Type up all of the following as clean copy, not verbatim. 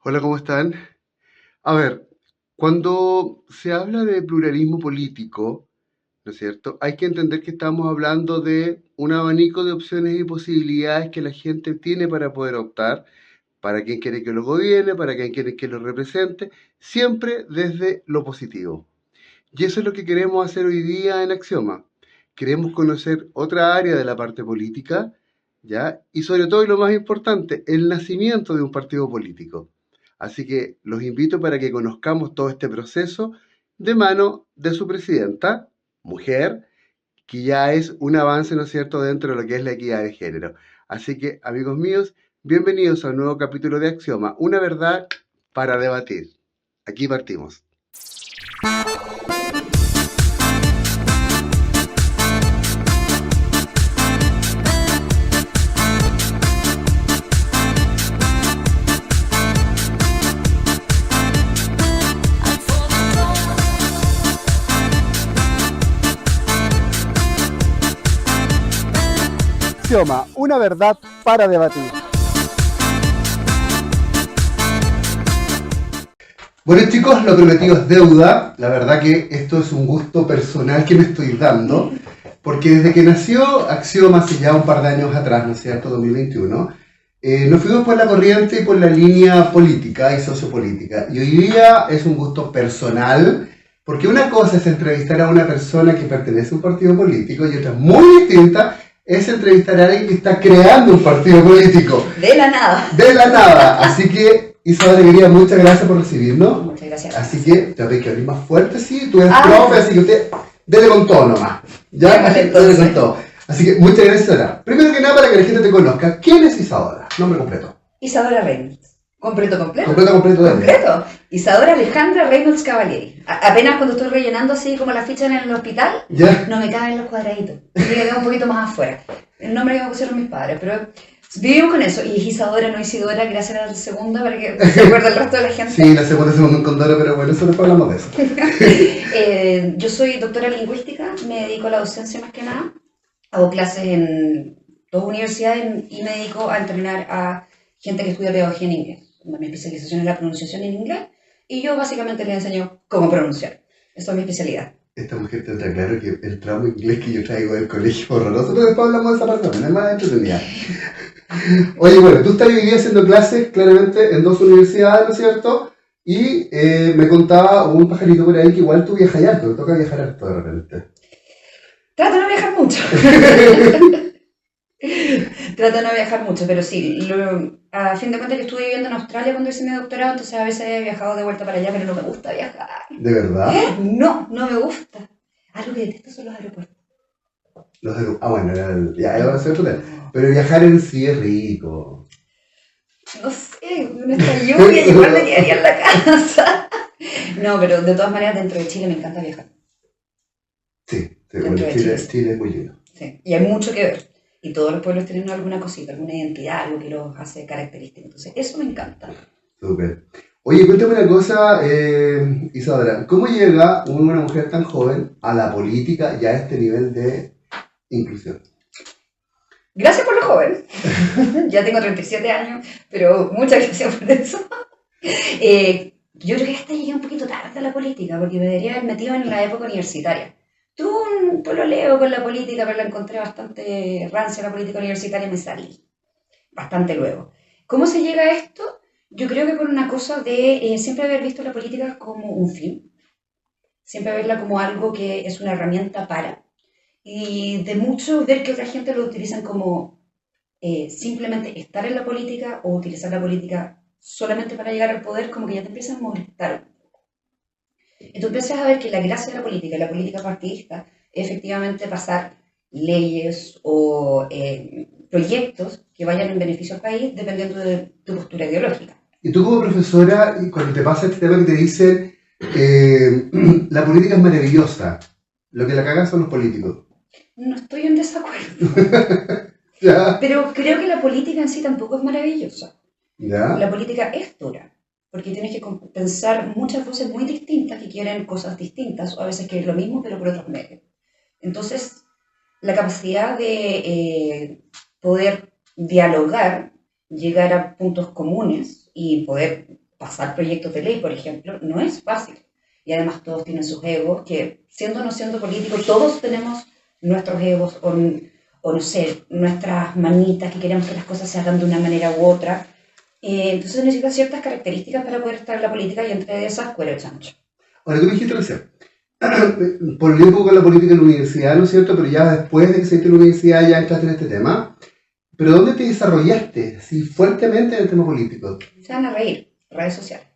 Hola, ¿cómo están? A ver, cuando se habla de pluralismo político, ¿no es cierto? Hay que entender que estamos hablando de un abanico de opciones y posibilidades que la gente tiene para poder optar, para quien quiere que lo gobierne, para quien quiere que lo represente, siempre desde lo positivo. Y eso es lo que queremos hacer hoy día en Axioma. Queremos conocer otra área de la parte política, ¿ya? Y sobre todo, y lo más importante, el nacimiento de un partido político. Así que los invito para que conozcamos todo este proceso de mano de su presidenta, mujer, que ya es un avance, ¿no es cierto?, dentro de lo que es la equidad de género. Así que, amigos míos, bienvenidos a un nuevo capítulo de Axioma, una verdad para debatir. Aquí partimos. Axioma, una verdad para debatir. Bueno chicos, lo prometido es deuda. La verdad que esto es un gusto personal que me estoy dando, porque desde que nació Axioma hace ya un par de años atrás, ¿no es cierto?, 2021, nos fuimos por la corriente y por la línea política y sociopolítica. Y hoy día es un gusto personal, porque una cosa es entrevistar a una persona que pertenece a un partido político y otra muy distinta es entrevistar a alguien que está creando un partido político. De la nada. De la nada. Así que, Isabel, querida, muchas gracias por recibirnos. Muchas gracias. Así que te voy a abrir más fuerte, sí. Tú eres profe, así que usted dele con todo nomás. Ya, Vale, dele con todo. Así que muchas gracias, Isadora. Primero que nada, para que la gente te conozca, ¿quién es Isadora? Nombre completo. Isadora Reynolds. ¿Completo? Completo. Isadora Alejandra Reynolds Cavalieri. Apenas cuando estoy rellenando así como la ficha en el hospital, ¿Ya? no me caben los cuadraditos. Me quedo un poquito más afuera. El nombre que me pusieron mis padres, pero vivimos con eso. Y es Isadora, no Isidora, gracias a la segunda para que se acuerde el resto de la gente. Sí, la segunda se mandó un condoro, pero bueno, eso después hablamos de eso. Yo soy doctora en lingüística, me dedico a la docencia más que nada. Hago clases en dos universidades y me dedico a entrenar a gente que estudia pedagogía en inglés. Mi especialización es la pronunciación en inglés y yo básicamente les enseño cómo pronunciar. Esa es mi especialidad. Esta mujer tendrá claro que el trauma inglés que yo traigo del colegio es horroroso, pero después hablamos de esa parte, no es más entretenida. Oye, bueno, tú estás hoy día haciendo clases claramente en dos universidades, ¿no es cierto? Y me contaba un pajarito por ahí que igual tú viajas harto, te toca viajar harto de repente. Trato de no viajar mucho. Trato de no viajar mucho, pero sí, a fin de cuentas yo estuve viviendo en Australia cuando hice mi doctorado, entonces a veces he viajado de vuelta para allá, pero no me gusta viajar. ¿De verdad? No me gusta. Algo que detesto son los aeropuertos. Bueno, ya va a ser otro tema. Pero viajar en sí es rico. No sé, con esta lluvia igual me quedaría en la casa. No, pero de todas maneras dentro de Chile me encanta viajar. Sí, bueno, Chile es muy lindo. Sí, y hay mucho que ver. Y todos los pueblos tienen alguna cosita, alguna identidad, algo que los hace característicos. Entonces, eso me encanta. Súper. Oye, cuéntame una cosa, Isadora. ¿Cómo llega una mujer tan joven a la política y a este nivel de inclusión? Gracias por lo joven. Ya tengo 37 años, pero muchas gracias por eso. Yo creo que hasta llegué un poquito tarde a la política, porque me debería haber metido en la época universitaria. Tuve un pololeo con la política, pero la encontré bastante rancia la política universitaria y me salí. Bastante luego. ¿Cómo se llega a esto? Yo creo que por una cosa de siempre haber visto la política como un fin, siempre verla como algo que es una herramienta para, y de mucho ver que otra gente lo utilizan como simplemente estar en la política o utilizar la política solamente para llegar al poder, como que ya te empiezan a molestar. Entonces empiezas a ver que la gracia de la política partidista, es efectivamente pasar leyes o proyectos que vayan en beneficio al país dependiendo de tu postura ideológica. Y tú como profesora, cuando te pasa este tema que te dicen, la política es maravillosa, lo que la cagan son los políticos. No estoy en desacuerdo. ¿Ya? Pero creo que la política en sí tampoco es maravillosa. ¿Ya? La política es dura, porque tienes que pensar muchas voces muy distintas que quieren cosas distintas, o a veces quieren lo mismo pero por otros medios. Entonces, la capacidad de poder dialogar, llegar a puntos comunes y poder pasar proyectos de ley, por ejemplo, no es fácil. Y además todos tienen sus egos, que siendo o no siendo políticos, todos tenemos nuestros egos o no sé, nuestras manitas que queremos que las cosas se hagan de una manera u otra. Entonces se necesitan ciertas características para poder estar en la política y entre esas, cuero chancho. Ahora, tú me dijiste recién, por el poco con la política en la universidad, ¿no es cierto? Pero ya después de que saliste de la universidad ya entraste en este tema. ¿Pero dónde te desarrollaste así fuertemente en el tema político? Se van a reír, redes sociales.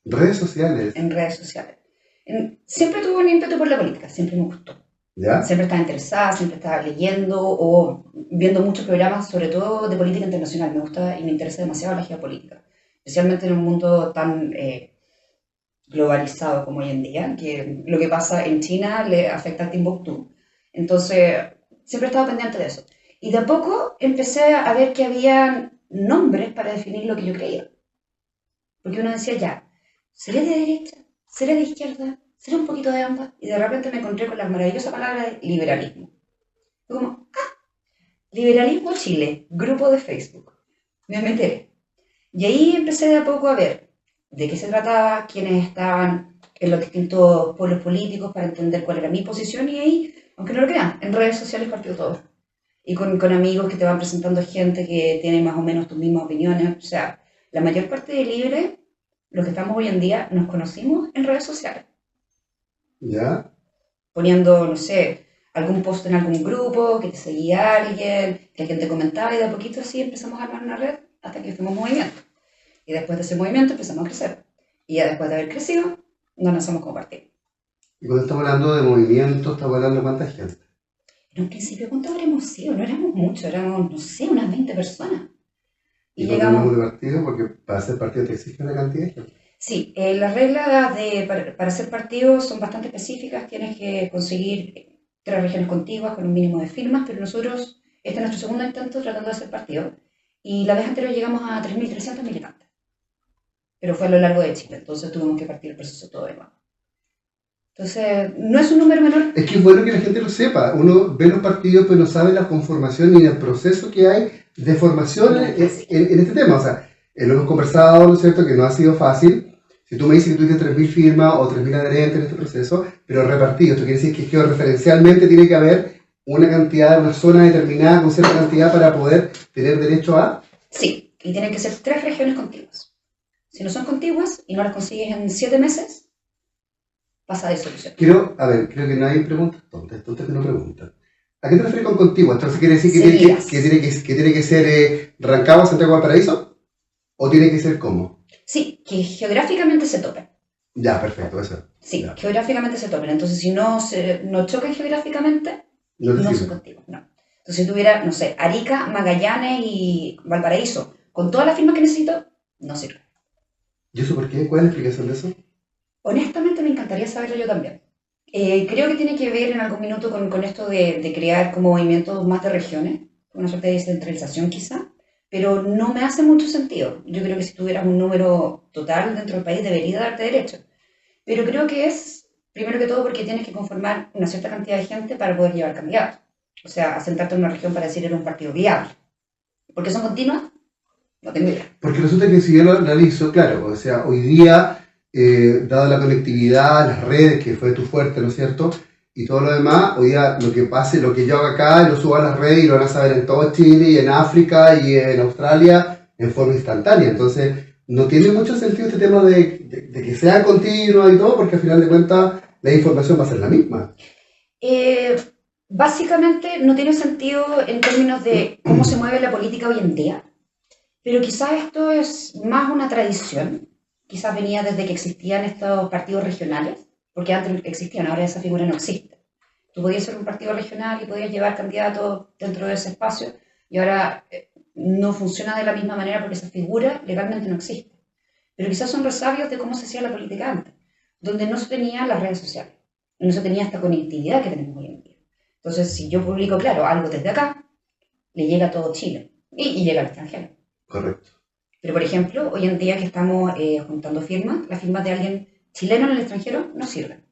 Redes sociales. En redes sociales. Siempre tuve un ímpetu por la política, siempre me gustó. ¿Ya? Siempre estaba interesada, siempre estaba leyendo o viendo muchos programas, sobre todo de política internacional. Me gusta y me interesa demasiado la geopolítica, especialmente en un mundo tan globalizado como hoy en día, que lo que pasa en China le afecta a Timbuktu. Entonces, siempre he estado pendiente de eso. Y de a poco empecé a ver que había nombres para definir lo que yo creía. Porque uno decía, ya, ¿seré de derecha? ¿Seré de izquierda? ¿Seré un poquito de ambas? Y de repente me encontré con la maravillosa palabra de liberalismo. Fue como, Liberalismo Chile, grupo de Facebook. Me meteré. Y ahí empecé de a poco a ver de qué se trataba, quiénes estaban en los distintos polos políticos para entender cuál era mi posición. Y ahí, aunque no lo crean, en redes sociales partió todo. Y con amigos que te van presentando gente que tiene más o menos tus mismas opiniones. O sea, la mayor parte de Libre, los que estamos hoy en día, nos conocimos en redes sociales. ¿Ya? Poniendo, no sé, algún post en algún grupo, que te seguía alguien, que alguien te comentaba, y de a poquito así empezamos a armar una red hasta que fuimos movimiento. Y después de ese movimiento empezamos a crecer. Y ya después de haber crecido, nos lanzamos como partido. Y cuando estamos hablando de movimiento, estamos hablando de cuánta gente. En un principio, ¿cuánto habremos sido? No éramos muchos, éramos, no sé, unas 20 personas. Y llegamos de partido, porque para ser partido te exige una cantidad de gente. Sí, las reglas para ser partido son bastante específicas. Tienes que conseguir 3 regiones contiguas con un mínimo de firmas, pero nosotros, este es nuestro segundo intento tratando de ser partido, y la vez anterior llegamos a 3.300 militantes. Pero fue a lo largo de Chile, entonces tuvimos que partir el proceso todo de nuevo. Entonces, no es un número menor. Es que es bueno que la gente lo sepa. Uno ve los partidos, pero no sabe la conformación ni el proceso que hay de formación en este tema. O sea, lo hemos conversado, ¿no es cierto?, que no ha sido fácil. Si tú me dices que tú tienes 3.000 firmas o 3.000 adherentes en este proceso, pero repartidos, esto quiere decir que georreferencialmente tiene que haber una cantidad, una zona determinada con cierta cantidad para poder tener derecho a... Sí, y tienen que ser 3 regiones contiguas. Si no son contiguas y no las consigues en 7 meses, pasa de solución. Creo que nadie pregunta, tontas que no preguntan. ¿A qué te refieres con contigua? Entonces, ¿quiere decir que tiene que ser Rancagua, Santiago, Valparaíso? ¿O tiene que ser cómo? Sí, que geográficamente se topen. Ya, perfecto, eso. Sí, ya. Geográficamente se topen. Entonces, si no chocan geográficamente, no son contigos, no. Entonces, si tuviera, no sé, Arica, Magallanes y Valparaíso, con todas las firmas que necesito, no sirve. ¿Y eso por qué? ¿Cuál es la explicación de eso? Honestamente me encantaría saberlo yo también. Creo que tiene que ver en algún minuto con esto de crear como movimientos más de regiones, una suerte de descentralización quizá, pero no me hace mucho sentido. Yo creo que si tuvieras un número total dentro del país debería darte derecho. Pero creo que es, primero que todo, porque tienes que conformar una cierta cantidad de gente para poder llevar candidatos. O sea, asentarte en una región para decir era un partido viable. ¿Por qué son continuas? No tengo idea. Porque resulta que si yo lo analizo, claro, o sea, hoy día... dada la conectividad, las redes, que fue tu fuerte, ¿no es cierto? Y todo lo demás, hoy día lo que pase, lo que yo haga acá, lo subo a las redes y lo van a saber en todo Chile y en África y en Australia en forma instantánea. Entonces, no tiene mucho sentido este tema de que sea continuo y todo, porque al final de cuentas la información va a ser la misma. Básicamente no tiene sentido en términos de cómo se mueve la política hoy en día, pero quizás esto es más una tradición. Quizás venía desde que existían estos partidos regionales, porque antes existían, ahora esa figura no existe. Tú podías ser un partido regional y podías llevar candidatos dentro de ese espacio, y ahora no funciona de la misma manera porque esa figura legalmente no existe. Pero quizás son resabios de cómo se hacía la política antes, donde no se tenían las redes sociales, no se tenía esta conectividad que tenemos hoy en día. Entonces, si yo publico, claro, algo desde acá, le llega a todo Chile y llega al extranjero. Correcto. Pero, por ejemplo, hoy en día que estamos juntando firmas, las firmas de alguien chileno en el extranjero no sirven.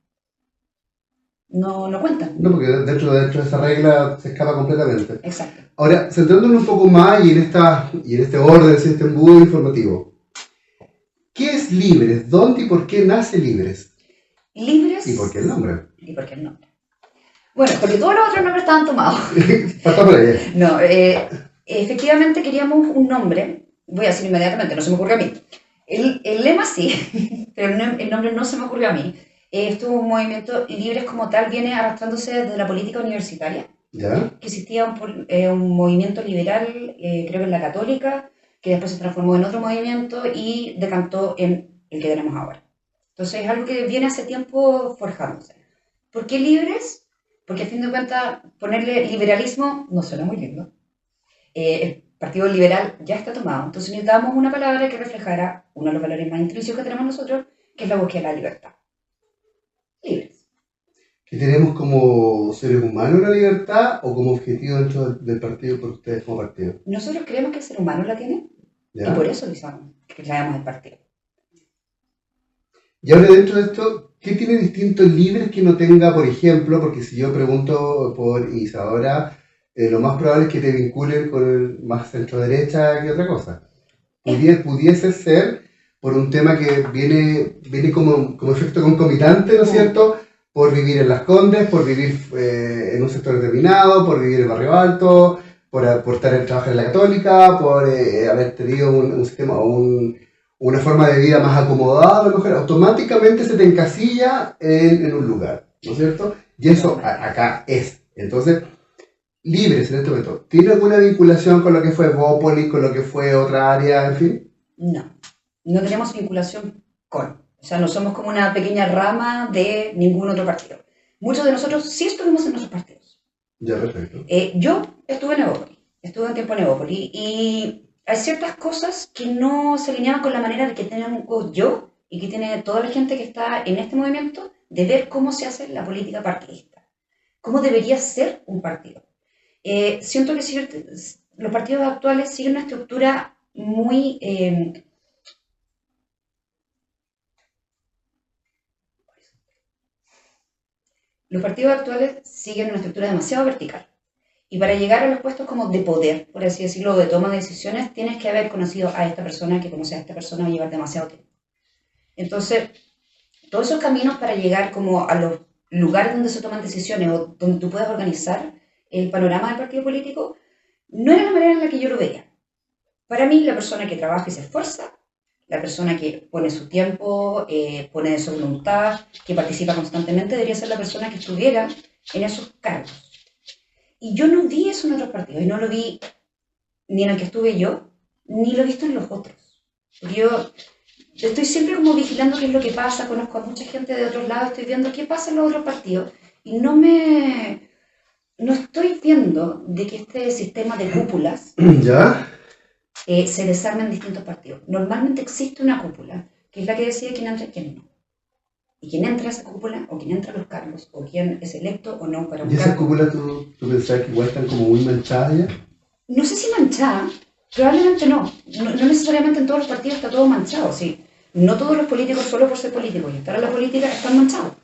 No cuentan. No, porque dentro de esa regla se escapa completamente. Exacto. Ahora, centrándonos un poco más y en este orden, en este embudo informativo. ¿Qué es es Libres? ¿Dónde y por qué nace Libres? Libres. ¿Y por qué el nombre? ¿Y por qué el nombre? Bueno, porque todos los otros nombres estaban tomados. Partamos por ahí. No, efectivamente queríamos un nombre. Voy a decir inmediatamente, no se me ocurrió a mí. El lema sí, pero el nombre no se me ocurrió a mí. Esto es un movimiento Libres como tal, viene arrastrándose desde la política universitaria. ¿Ya? Que existía un movimiento liberal, creo que en la Católica, que después se transformó en otro movimiento y decantó en el que tenemos ahora. Entonces es algo que viene hace tiempo forjándose. ¿Por qué Libres? Porque a fin de cuentas ponerle liberalismo no suena muy lindo. El Partido Liberal ya está tomado, entonces necesitábamos una palabra que reflejara uno de los valores más intrínsecos que tenemos nosotros, que es la búsqueda de la libertad. Libres. ¿Que tenemos como seres humanos la libertad o como objetivo dentro del partido por ustedes como partido? Nosotros creemos que el ser humano la tiene ¿Ya? y por eso que le llamamos el partido. Y ahora dentro de esto, ¿qué tiene distinto Libres que no tenga, por ejemplo? Porque si yo pregunto por Isadora, lo más probable es que te vinculen con el más centro derecha que otra cosa. Pudiese ser por un tema que viene como efecto concomitante, ¿no es cierto? Por vivir en Las Condes, por vivir en un sector determinado, por vivir en Barrio Alto, por trabajar en la Católica, por haber tenido un sistema o una forma de vida más acomodada, a lo mejor automáticamente se te encasilla en un lugar, ¿no es cierto? Y eso acá es. Entonces, Libres en este momento, ¿tiene alguna vinculación con lo que fue Bópoli, con lo que fue otra área, en fin? No tenemos vinculación con. O sea, no somos como una pequeña rama de ningún otro partido. Muchos de nosotros sí estuvimos en nuestros partidos. Ya, perfecto. Yo estuve en Evópoli, estuve un tiempo en Evópoli y hay ciertas cosas que no se alineaban con la manera de que tengo yo y que tiene toda la gente que está en este movimiento de ver cómo se hace la política partidista, cómo debería ser un partido. Siento que los partidos actuales siguen una estructura muy... los partidos actuales siguen una estructura demasiado vertical. Y para llegar a los puestos como de poder, por así decirlo, de toma de decisiones, tienes que haber conocido a esta persona, que conoce a esta persona, va a llevar demasiado tiempo. Entonces, todos esos caminos para llegar como a los lugares donde se toman decisiones o donde tú puedas organizar el panorama del partido político, no era la manera en la que yo lo veía. Para mí, la persona que trabaja y se esfuerza, la persona que pone su tiempo, pone de su voluntad, que participa constantemente, debería ser la persona que estuviera en esos cargos. Y yo no vi eso en otros partidos, y no lo vi ni en el que estuve yo, ni lo he visto en los otros. Porque yo estoy siempre como vigilando qué es lo que pasa, conozco a mucha gente de otros lados, estoy viendo qué pasa en los otros partidos, y no estoy viendo de que este sistema de cúpulas ¿Ya? Se desarma en distintos partidos. Normalmente existe una cúpula, que es la que decide quién entra y quién no. Y quién entra a esa cúpula, o quién entra a los cargos, o quién es electo o no para un ¿Y esas cargo. cúpulas tú pensás que igual están como muy manchadas ya? No sé si manchada, probablemente no. No necesariamente en todos los partidos está todo manchado, sí. No todos los políticos, solo por ser políticos y estar en la política, están manchados.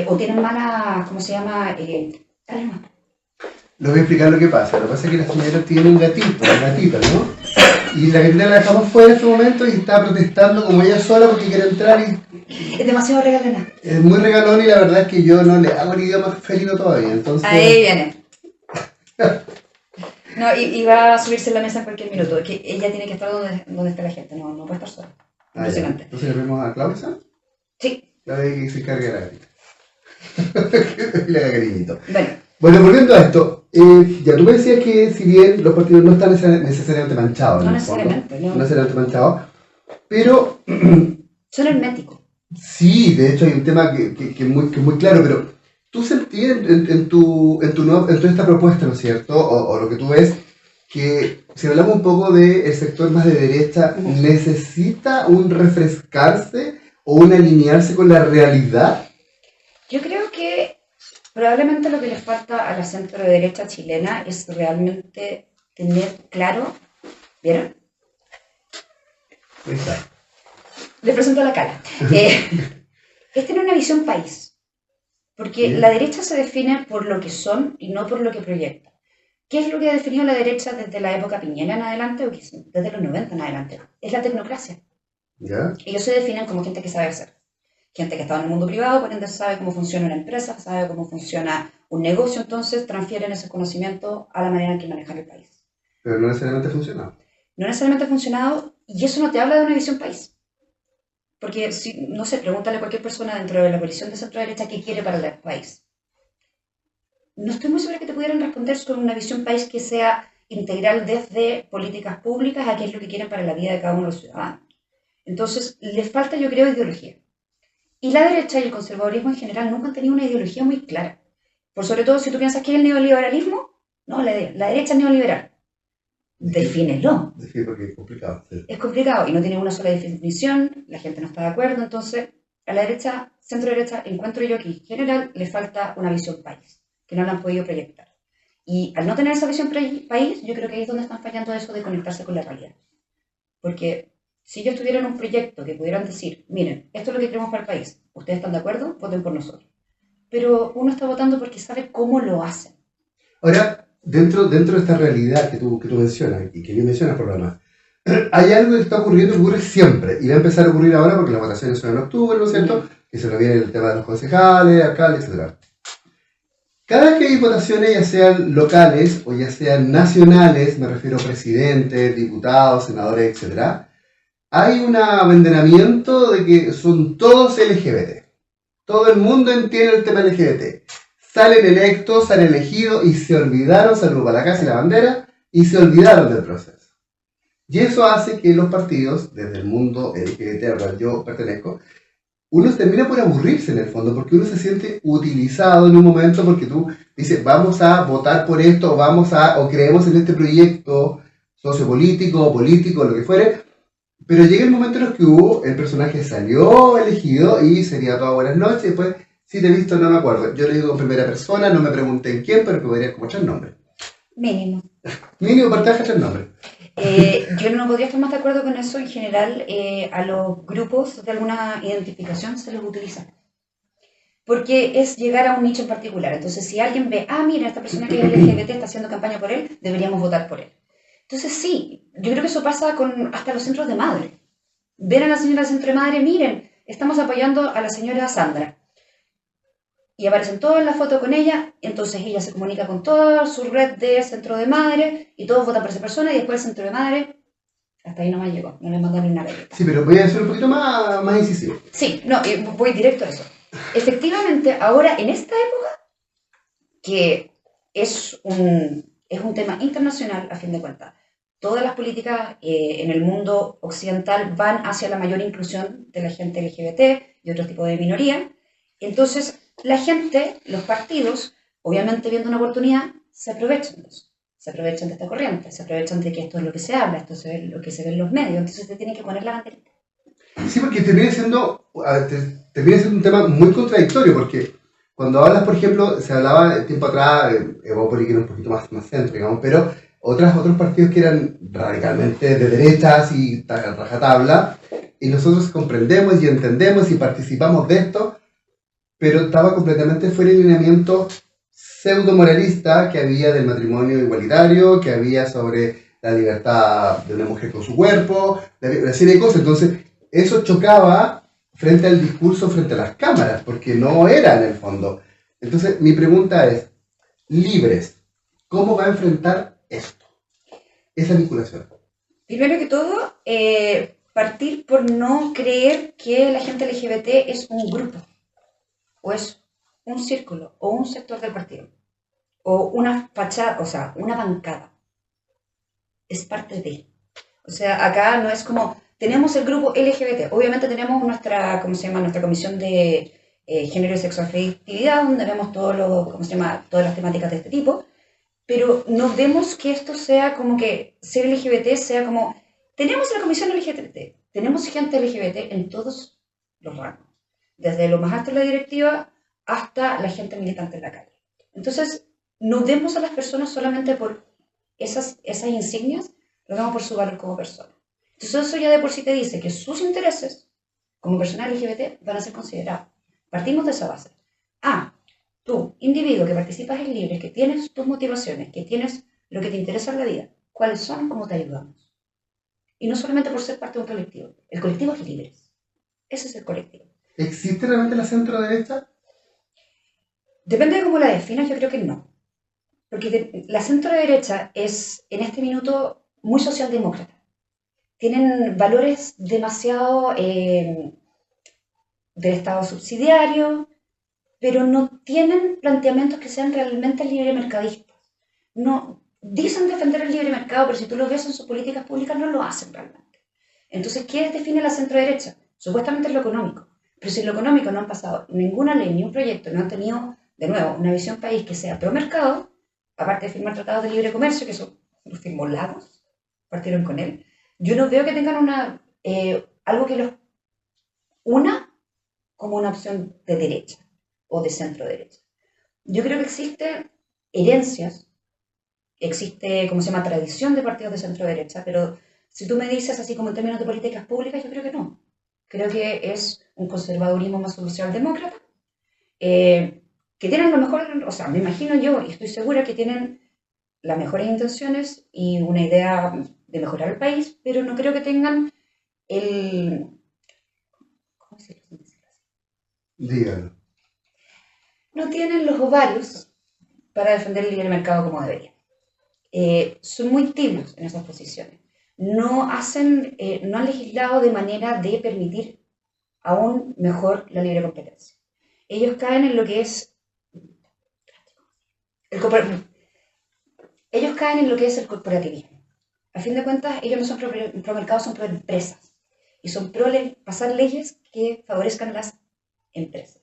O tienen mala, ¿cómo se llama? Les voy a explicar lo que pasa. Lo que pasa es que la señora tiene un gatito, una gatita, ¿no? Y la gatita la dejamos fuera en este momento y está protestando como ella sola porque quiere entrar y Es demasiado regalona. es muy regalón y la verdad es que yo no le hago el idioma felino todavía, entonces... Ahí viene. No, y va a subirse a la mesa en cualquier minuto. Es que ella tiene que estar donde está la gente, no puede estar sola. Impresionante. Entonces le vemos a Claudia. Sí. La de que se encargue de la gatita. Que le haga cariñito. Bueno. Bueno, volviendo a esto, ya tú me decías que si bien los partidos no están necesariamente manchados, No necesariamente, no necesariamente manchados, pero son herméticos. sí, de hecho hay un tema que es muy claro, pero tú sentías en esta propuesta, ¿no es cierto? O lo que tú ves, que si hablamos un poco del sector más de derecha, ¿necesita un refrescarse o un alinearse con la realidad? Yo creo que probablemente lo que le falta a la centro derecha chilena es realmente tener claro, ¿vieron? Exacto. Les presento la cara. Es tener una visión país. Porque la derecha se define por lo que son y no por lo que proyecta. ¿Qué es lo que ha definido la derecha desde la época Piñera en adelante o desde los 90 en adelante? Es la tecnocracia. ¿Ya? Ellos se definen como gente que sabe hacer. Gente que está en el mundo privado, por ende sabe cómo funciona una empresa, sabe cómo funciona un negocio, entonces transfieren ese conocimiento a la manera en que manejan el país. Pero no necesariamente funciona. No necesariamente ha funcionado y eso no te habla de una visión país. Porque, si, no sé, pregúntale a cualquier persona dentro de la coalición de centro-derecha qué quiere para el país. No estoy muy segura que te pudieran responder con una visión país que sea integral desde políticas públicas a qué es lo que quieren para la vida de cada uno de los ciudadanos. Entonces, les falta, yo creo, ideología. Y la derecha y el conservadurismo en general nunca han tenido una ideología muy clara. Por sobre todo, si tú piensas que es el neoliberalismo, no, la derecha es neoliberal. Defínelo. Sí, porque es complicado. Sí. Es complicado y no tiene una sola definición, la gente no está de acuerdo, entonces a la derecha, centro derecha, encuentro yo que en general le falta una visión país, que no la han podido proyectar. Y al no tener esa visión país, yo creo que ahí es donde están fallando eso de conectarse con la realidad. Porque si ellos tuvieran un proyecto que pudieran decir, miren, esto es lo que queremos para el país, ¿ustedes están de acuerdo? Voten por nosotros. Pero uno está votando porque sabe cómo lo hacen. Ahora, dentro de esta realidad que tú mencionas y que yo mencionas por lo demás, hay algo que está ocurriendo que ocurre siempre y va a empezar a ocurrir ahora porque las votaciones son en octubre, ¿no es cierto? Que se nos viene el tema de los concejales, alcaldes, etc. Cada vez que hay votaciones, ya sean locales o ya sean nacionales, me refiero a presidentes, diputados, senadores, etc., hay un abanderamiento de que son todos LGBT. Todo el mundo entiende el tema LGBT. Salen electos, salen elegidos y se olvidaron, saludo para la casa y la bandera, y se olvidaron del proceso. Y eso hace que los partidos, desde el mundo LGBT al cual yo pertenezco, uno termina por aburrirse en el fondo, porque uno se siente utilizado en un momento porque tú dices, vamos a votar por esto, o creemos en este proyecto sociopolítico o político, lo que fuere, pero llega el momento en el que el personaje salió elegido y sería todas buenas noches, y después, si te he visto, no me acuerdo. Yo lo digo en primera persona, no me pregunten quién, pero que podría como echar nombre. Mínimo. Mínimo partaje echar nombre. Yo no podría estar más de acuerdo con eso. En general, a los grupos de alguna identificación se les utiliza. Porque es llegar a un nicho en particular. Entonces, si alguien ve, mira, esta persona que es LGBT está haciendo campaña por él, deberíamos votar por él. Entonces, sí, yo creo que eso pasa con hasta los centros de madre. Ven a la señora del centro de madre, miren, estamos apoyando a la señora Sandra. Y aparecen todos en la foto con ella, entonces ella se comunica con toda su red de centro de madre y todos votan por esa persona y después el centro de madre, hasta ahí nomás llegó, no les mandan ni una galleta. Sí, pero voy a ser un poquito más incisivo. Sí, no, voy directo a eso. Efectivamente, ahora en esta época, que es un tema internacional a fin de cuentas, todas las políticas en el mundo occidental van hacia la mayor inclusión de la gente LGBT y otro tipo de minoría. Entonces, la gente, los partidos, obviamente viendo una oportunidad, se aprovechan de eso. Se aprovechan de esta corriente, se aprovechan de que esto es lo que se habla, esto es lo que se ve en los medios, entonces te tienen que poner la banderita. Sí, porque termina siendo un tema muy contradictorio, porque cuando hablas, por ejemplo, se hablaba tiempo atrás, Evópoli que era un poquito más centro, digamos, pero otros partidos que eran radicalmente de derechas y rajatabla, y nosotros comprendemos y entendemos y participamos de esto, pero estaba completamente fuera del lineamiento pseudo-moralista que había del matrimonio igualitario, que había sobre la libertad de una mujer con su cuerpo, una serie de cosas. Entonces, eso chocaba frente al discurso, frente a las cámaras, porque no era en el fondo. Entonces, mi pregunta es, Libres, ¿cómo va a enfrentar esto? Esa vinculación. Primero que todo, partir por no creer que la gente LGBT es un grupo, o es un círculo, o un sector del partido, o una fachada, o sea, una bancada. Es parte de. O sea, acá no es como, tenemos el grupo LGBT, obviamente tenemos nuestra, ¿cómo se llama? Nuestra comisión de género y sexoafectividad, donde vemos ¿cómo se llama? Todas las temáticas de este tipo, pero no vemos que esto sea como que ser LGBT sea como, tenemos la comisión LGBT, tenemos gente LGBT en todos los rangos, desde lo más alto de la directiva hasta la gente militante en la calle. Entonces, no vemos a las personas solamente por esas insignias, lo vemos por su valor como persona. Entonces eso ya de por sí te dice que sus intereses como persona LGBT van a ser considerados. Partimos de esa base. Tú, individuo que participas en Libres, que tienes tus motivaciones, que tienes lo que te interesa en la vida, ¿cuáles son? ¿Cómo te ayudamos? y no solamente por ser parte de un colectivo. El colectivo es libre. Ese es el colectivo. ¿Existe realmente la centro derecha? Depende de cómo la definas, yo creo que no. Porque la centro derecha es en este minuto muy socialdemócrata. Tienen valores demasiado del Estado subsidiario, pero no tienen planteamientos que sean realmente libre mercadistas. No, dicen defender el libre mercado, pero si tú lo ves en sus políticas públicas no lo hacen realmente. Entonces, ¿qué define la centro derecha? Supuestamente es lo económico. Pero si en lo económico no han pasado ninguna ley ni un proyecto, no han tenido, de nuevo, una visión país que sea pro mercado, aparte de firmar tratados de libre comercio, que eso los firmó Lagos, partieron con él, yo no veo que tengan algo que los una como una opción de derecha o de centro derecha. Yo creo que existen herencias, existe, ¿cómo se llama?, tradición de partidos de centro derecha, pero si tú me dices así como en términos de políticas públicas, yo creo que no. Creo que es un conservadurismo más socialdemócrata, que tienen lo mejor, o sea, me imagino yo y estoy segura que tienen las mejores intenciones y una idea de mejorar el país, pero no creo que tengan ¿cómo decirlo? Dígalo. No tienen los ovarios para defender el libre mercado como deberían. Son muy tibios en esas posiciones. No han legislado de manera de permitir aún mejor la libre competencia. Ellos caen en lo que es el corporativismo. A fin de cuentas, ellos no son pro mercado, son pro empresas. Y son pro pasar leyes que favorezcan a las empresas.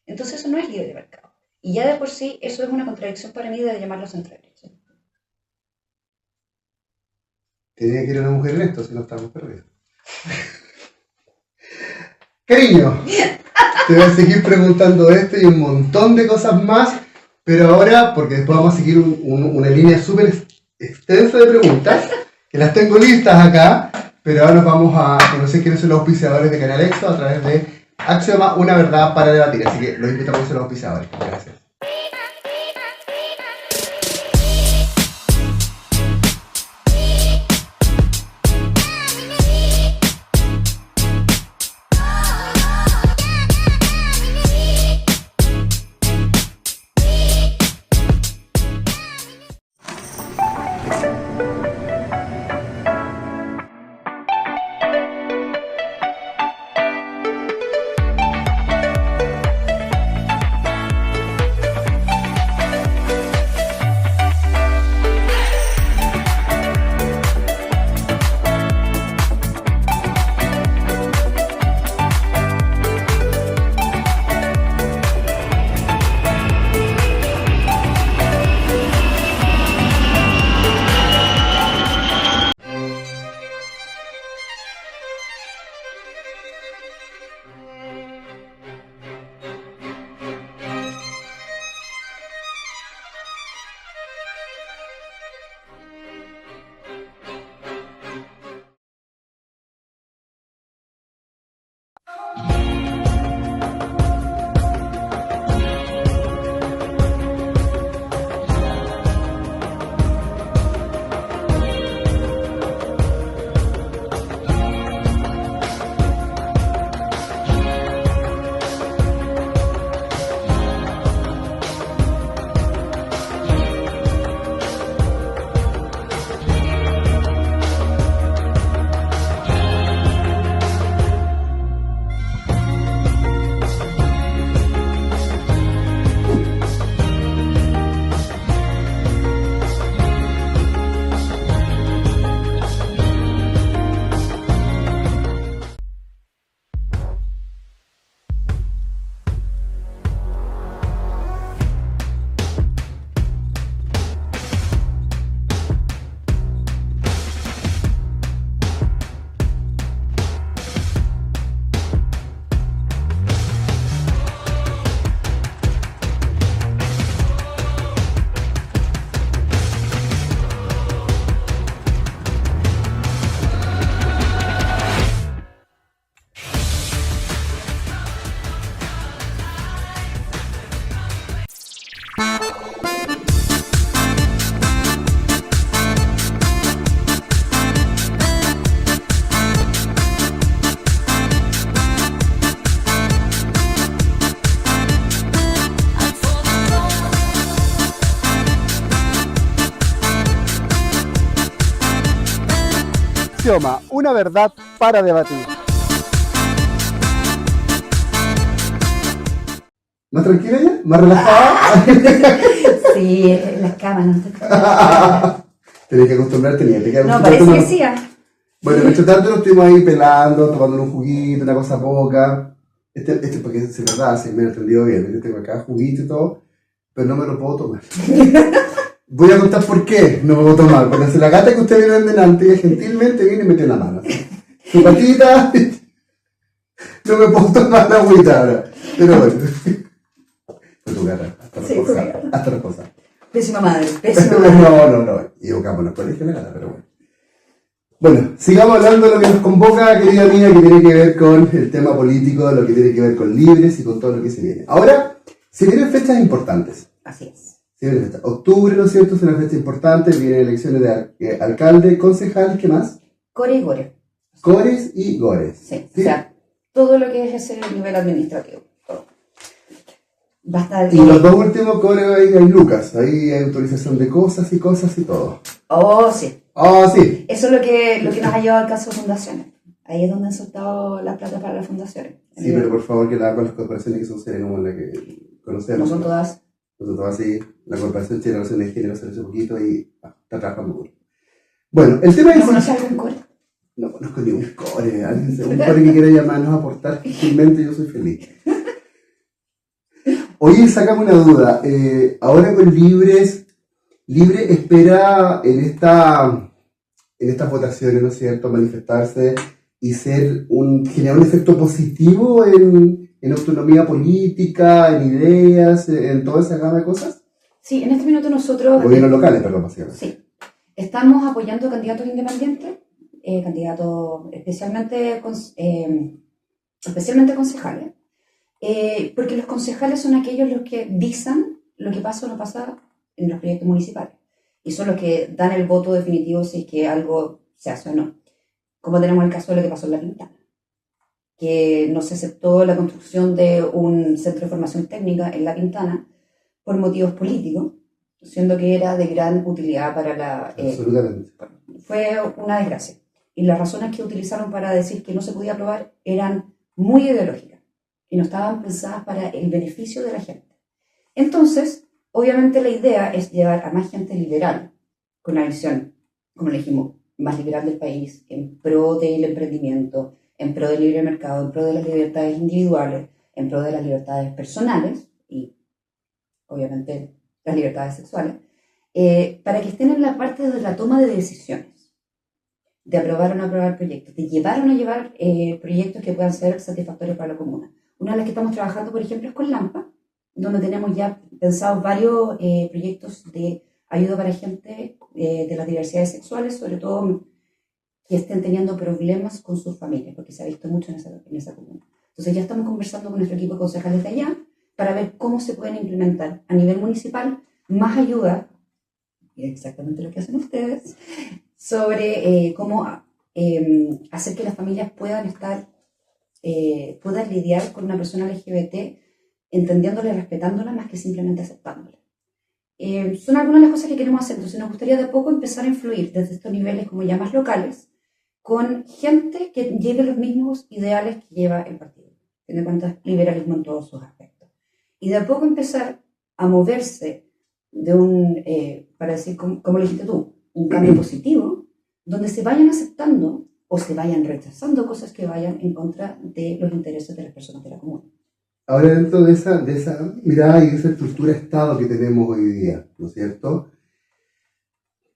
Entonces eso no es libre mercado. Y ya de por sí, eso es una contradicción para mí de llamarlo centro derecha. Tiene que ir una mujer en esto, si no estamos perdidos. Cariño, te voy a seguir preguntando esto y un montón de cosas más, pero ahora, porque después vamos a seguir una línea súper extensa de preguntas, que las tengo listas acá, pero ahora nos vamos a conocer quiénes son los auspiciadores de Canal Exo a través de Axioma, una verdad para debatir. Así que los invitamos a ser los auspiciadores. Gracias. Axioma, una verdad para debatir. ¿Más tranquila ya? ¿Más relajada? Sí, las camas, ¿no? Tenés que acostumbrarte, niña. No, parece que sí. Bueno, mientras tanto nos estuvimos ahí pelando, tomando un juguito, una cosa poca. Este porque se verdad, si me he entendido bien. Yo tengo acá juguito y todo, pero no me lo puedo tomar. Voy a contar por qué no me puedo tomar. Porque si la gata que usted viene delante, ella gentilmente viene y mete la mano. Su patita, no me puedo tomar la agüita ahora. Pero bueno. Fue tu gata, hasta responsable. Pésima madre, pésima madre. No. Equivocamos en el colegio la gata, pero bueno. Bueno, sigamos hablando de lo que nos convoca, querida mía, que tiene que ver con el tema político, lo que tiene que ver con libres y con todo lo que se viene. Ahora, se vienen fechas importantes. Así es. Se vienen fechas. Octubre, ¿no es cierto? Es una fecha importante, vienen elecciones de alcalde, concejal, ¿qué más? Core y gore. Cores y gores. Sí, o sea, todo lo que es ese nivel administrativo. Todo. Basta de... Y los dos últimos cores ahí hay lucas, ahí hay autorización de cosas y todo. Oh, sí. Ah, sí. Eso es lo que nos ha llevado al caso de fundaciones. Ahí es donde han soltado la plata para las fundaciones. Sí, pero por favor que la hagan las corporaciones que son serias como la que conocemos. No son todas. No son todas así. La Corporación Chilena de Relaciones de Género se hace poquito y está trabajando duro. Bueno, el tema es... ¿No conoces algún core? No conozco ni un core. Un core que quiera llamarnos a aportar gentilmente, yo soy feliz. Oye, sácame una duda. Ahora con Libre espera en estas votaciones, ¿no es cierto?, manifestarse y generar un efecto positivo en autonomía política, en ideas, en toda esa gama de cosas. Sí, en este minuto nosotros... Gobiernos locales, perdón, básicamente. Sí. Estamos apoyando candidatos independientes, candidatos especialmente concejales, porque los concejales son aquellos los que visan lo que pasa o no pasa en los proyectos municipales y son los que dan el voto definitivo si es que algo se hace o no. Como tenemos el caso de lo que pasó en La Pintana, que no se aceptó la construcción de un centro de formación técnica en La Pintana por motivos políticos, siendo que era de gran utilidad para la... Absolutamente. Fue una desgracia. Y las razones que utilizaron para decir que no se podía aprobar eran muy ideológicas y no estaban pensadas para el beneficio de la gente. Entonces, obviamente la idea es llevar a más gente liberal, con una visión, como le dijimos, más liberal del país, en pro del emprendimiento, en pro del libre mercado, en pro de las libertades individuales, en pro de las libertades personales y, obviamente, las libertades sexuales, para que estén en la parte de la toma de decisiones, de aprobar o no aprobar proyectos, de llevar o no llevar proyectos que puedan ser satisfactorios para la comuna. Una de las que estamos trabajando, por ejemplo, es con Lampa, donde tenemos ya pensados varios proyectos de ayuda para gente de las diversidades sexuales, sobre todo que estén teniendo problemas con sus familias, porque se ha visto mucho en esa comuna. Entonces ya estamos conversando con nuestro equipo de concejales de allá para ver cómo se pueden implementar a nivel municipal más ayuda, y exactamente lo que hacen ustedes, sobre cómo hacer que las familias puedan lidiar con una persona LGBT entendiéndola y respetándola más que simplemente aceptándola. Son algunas de las cosas que queremos hacer, entonces nos gustaría de a poco empezar a influir desde estos niveles como ya más locales con gente que lleve los mismos ideales que lleva el partido, tiene en cuenta liberalismo en todos sus aspectos, y de a poco empezar a moverse de para decir, como le dijiste tú, un cambio positivo, donde se vayan aceptando o se vayan rechazando cosas que vayan en contra de los intereses de las personas de la comuna. Ahora, dentro de esa mirada y de esa estructura de Estado que tenemos hoy día, ¿no es cierto?,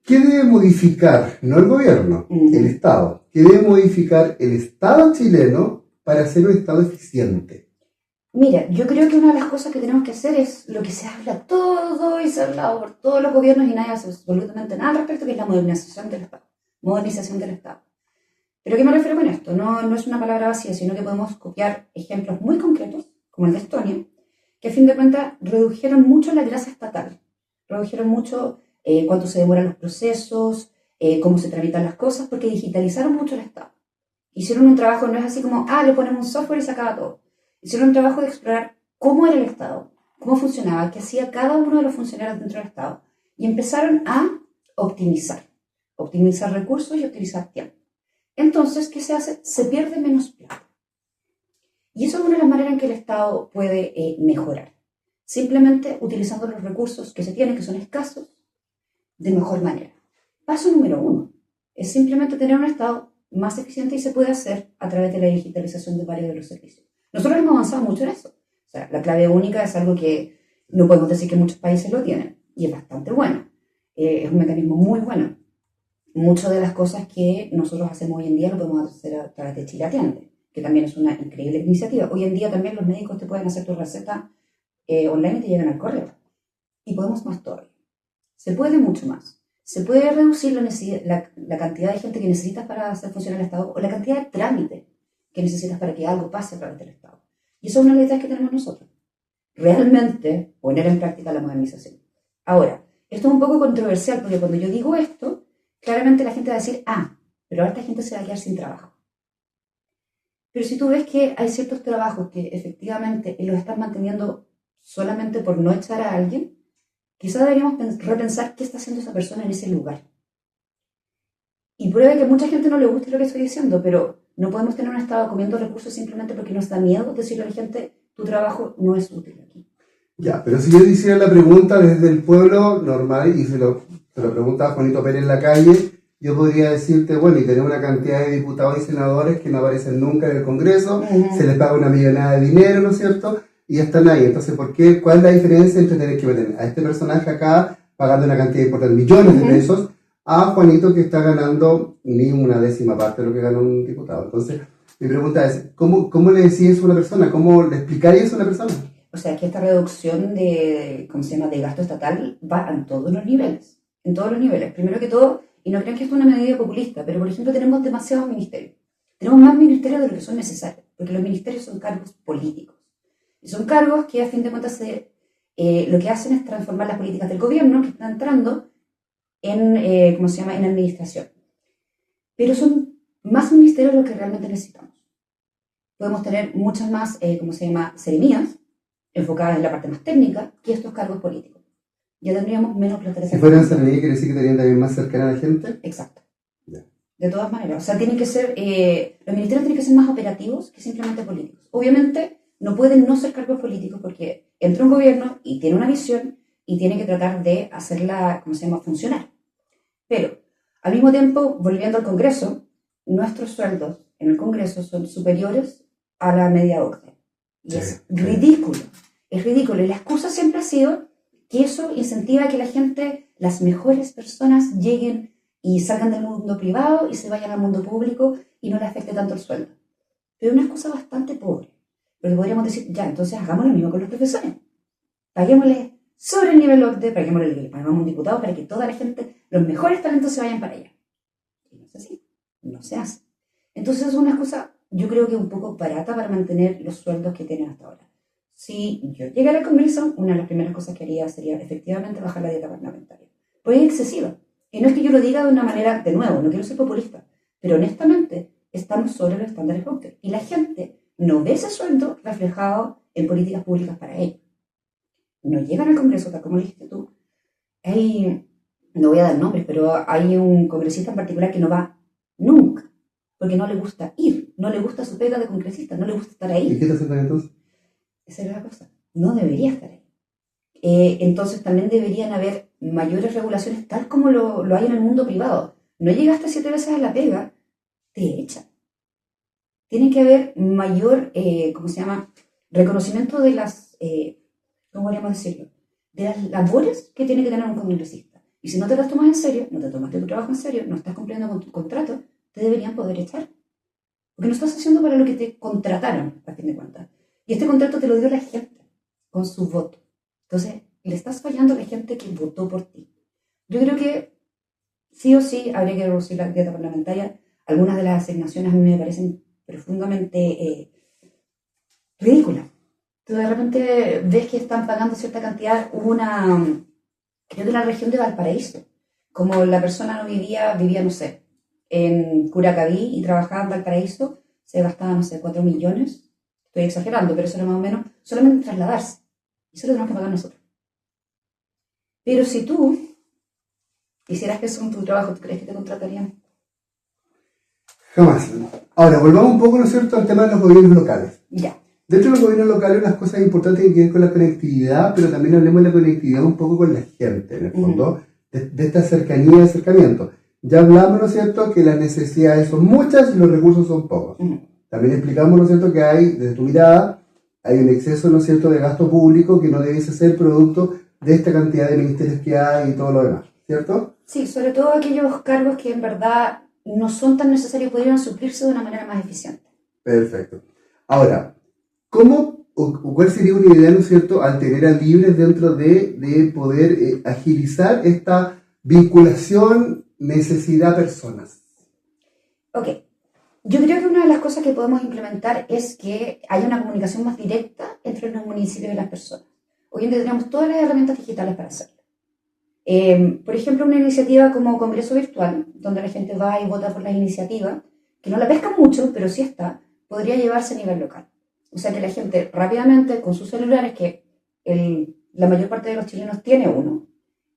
¿qué debe modificar, no el gobierno, el Estado? ¿Qué debe modificar el Estado chileno para ser un Estado eficiente? Mira, yo creo que una de las cosas que tenemos que hacer es lo que se habla todo y se ha hablado por todos los gobiernos y nadie hace absolutamente nada al respecto, que es la modernización del Estado. Modernización del Estado. ¿Pero qué me refiero con esto? No es una palabra vacía, sino que podemos copiar ejemplos muy concretos, como el de Estonia, que a fin de cuentas redujeron mucho la grasa estatal, redujeron mucho cuánto se demoran los procesos, cómo se tramitan las cosas, porque digitalizaron mucho el Estado. Hicieron un trabajo, no es así como, le ponemos un software y se acaba todo. Hicieron un trabajo de explorar cómo era el Estado, cómo funcionaba, qué hacía cada uno de los funcionarios dentro del Estado, y empezaron a optimizar recursos y optimizar tiempo. Entonces, ¿qué se hace? Se pierde menos plata. Y eso es una de las maneras en que el Estado puede mejorar. Simplemente utilizando los recursos que se tienen, que son escasos, de mejor manera. Paso número 1 es simplemente tener un Estado más eficiente y se puede hacer a través de la digitalización de varios de los servicios. Nosotros hemos avanzado mucho en eso. O sea, la clave única es algo que no podemos decir que muchos países lo tienen y es bastante bueno. Es un mecanismo muy bueno. Muchas de las cosas que nosotros hacemos hoy en día lo podemos hacer a través de Chile Atiende, que también es una increíble iniciativa. Hoy en día también los médicos te pueden hacer tu receta online y te llegan al correo. Y podemos más todavía. Se puede mucho más. Se puede reducir la cantidad de gente que necesitas para hacer funcionar el Estado o la cantidad de trámites que necesitas para que algo pase a través del Estado. Y eso es una de las ideas que tenemos nosotros. Realmente poner en práctica la modernización. Ahora, esto es un poco controversial porque cuando yo digo esto, claramente la gente va a decir, pero ahora esta gente se va a quedar sin trabajo. Pero si tú ves que hay ciertos trabajos que efectivamente los están manteniendo solamente por no echar a alguien, quizás deberíamos repensar qué está haciendo esa persona en ese lugar. Y puede que a mucha gente no le guste lo que estoy diciendo, pero no podemos tener un Estado comiendo recursos simplemente porque nos da miedo decirle a la gente, tu trabajo no es útil aquí. Ya, pero si yo te hiciera la pregunta desde el pueblo normal y se lo pregunta a Juanito Pérez en la calle, yo podría decirte, bueno, y tener una cantidad de diputados y senadores que no aparecen nunca en el Congreso, se les paga una millonada de dinero, ¿no es cierto? Y ya están ahí. Entonces, ¿cuál es la diferencia entre tener que meter a este personaje acá pagando una cantidad importante, millones de pesos, a Juanito que está ganando ni una décima parte de lo que gana un diputado? Entonces, mi pregunta es, ¿cómo le decís eso a una persona? ¿Cómo le explicarías eso a una persona? O sea, que esta reducción de gasto estatal va en todos los niveles. En todos los niveles. Primero que todo, y no crean que esto es una medida populista, pero por ejemplo tenemos demasiados ministerios. Tenemos más ministerios de lo que son necesarios, porque los ministerios son cargos políticos. Y son cargos que a fin de cuentas lo que hacen es transformar las políticas del gobierno que están entrando en administración. Pero son más ministerios los que realmente necesitamos. Podemos tener muchas más, seremías, enfocadas en la parte más técnica, que estos cargos políticos. Ya tendríamos menos plata. Si fueran seremías, ¿quiere decir que estarían también más cercanas a la gente? Exacto. Yeah. De todas maneras. O sea, tienen que ser, los ministerios tienen que ser más operativos que simplemente políticos. Obviamente, no pueden no ser cargos políticos porque entra un gobierno y tiene una visión y tiene que tratar de hacerla, funcionar. Pero, al mismo tiempo, volviendo al Congreso, nuestros sueldos en el Congreso son superiores a la media OCDE. Y es ridículo. Es ridículo. Y la excusa siempre ha sido que eso incentiva a que la gente, las mejores personas, lleguen y salgan del mundo privado y se vayan al mundo público y no les afecte tanto el sueldo. Pero es una excusa bastante pobre. Pero podríamos decir, ya, entonces hagamos lo mismo con los profesores. Paguémosles sobre el nivel OCDE, pagamos un diputado para que toda la gente, los mejores talentos se vayan para allá. Y no es así. No se hace. Entonces es una excusa, yo creo que un poco barata para mantener los sueldos que tienen hasta ahora. Si yo llegara al Congreso, una de las primeras cosas que haría sería efectivamente bajar la dieta parlamentaria. Pues es excesiva. Y no es que yo lo diga de una manera, de nuevo, no quiero ser populista, pero honestamente estamos sobre los estándares OCDE. Y la gente no ve ese sueldo reflejado en políticas públicas para ellos. No llegan al Congreso, tal como dijiste tú. No voy a dar nombres, pero hay un congresista en particular que no va nunca, porque no le gusta ir, no le gusta su pega de congresista, no le gusta estar ahí. ¿Y qué está haciendo entonces? Esa es la cosa. No debería estar ahí. Entonces también deberían haber mayores regulaciones, tal como lo hay en el mundo privado. No llegaste 7 veces a la pega, te echan. Tiene que haber mayor, reconocimiento de las, ¿cómo podríamos decirlo? De las labores que tiene que tener un congresista. Y si no te las tomas en serio, no te tomaste tu trabajo en serio, no estás cumpliendo con tu contrato, te deberían poder echar. Porque no estás haciendo para lo que te contrataron, a fin de cuentas. Y este contrato te lo dio la gente, con su voto. Entonces, le estás fallando a la gente que votó por ti. Yo creo que sí o sí habría que reducir la dieta parlamentaria. Algunas de las asignaciones a mí me parecen profundamente ridículas. Tú de repente ves que están pagando cierta cantidad. Hubo creo que en la región de Valparaíso, como la persona no vivía, no sé, en Curacaví y trabajaba en Valparaíso, se gastaba, no sé, 4 millones. Estoy exagerando, pero eso era más o menos solamente en trasladarse. Eso lo tenemos que pagar nosotros. Pero si tú hicieras eso en tu trabajo, ¿tú crees que te contratarían? Jamás. Ahora, volvamos un poco, ¿no es cierto?, al tema de los gobiernos locales. Ya. Dentro de los gobiernos locales, las cosas importantes que tienen que ver con la conectividad, pero también hablemos de la conectividad un poco con la gente, en el fondo, de esta cercanía y acercamiento. Ya hablamos, ¿no es cierto?, que las necesidades son muchas y los recursos son pocos. También explicamos, ¿no es cierto?, que hay, desde tu mirada, hay un exceso, ¿no es cierto?, de gasto público que no debiese ser producto de esta cantidad de ministerios que hay y todo lo demás, ¿cierto? Sí, sobre todo aquellos cargos que en verdad no son tan necesarios, podrían suplirse de una manera más eficiente. Perfecto. Ahora, ¿cómo o cuál sería una idea, ¿no es cierto?, al tener a Libres dentro de poder agilizar esta vinculación necesidad-personas? Ok, yo creo que una de las cosas que podemos implementar es que haya una comunicación más directa entre los municipios y las personas. Hoy en día tenemos todas las herramientas digitales para hacerlo. Por ejemplo, una iniciativa como Congreso Virtual, donde la gente va y vota por las iniciativas, que no la pescan mucho, pero sí está, podría llevarse a nivel local. O sea, que la gente rápidamente con sus celulares, que la mayor parte de los chilenos tiene uno,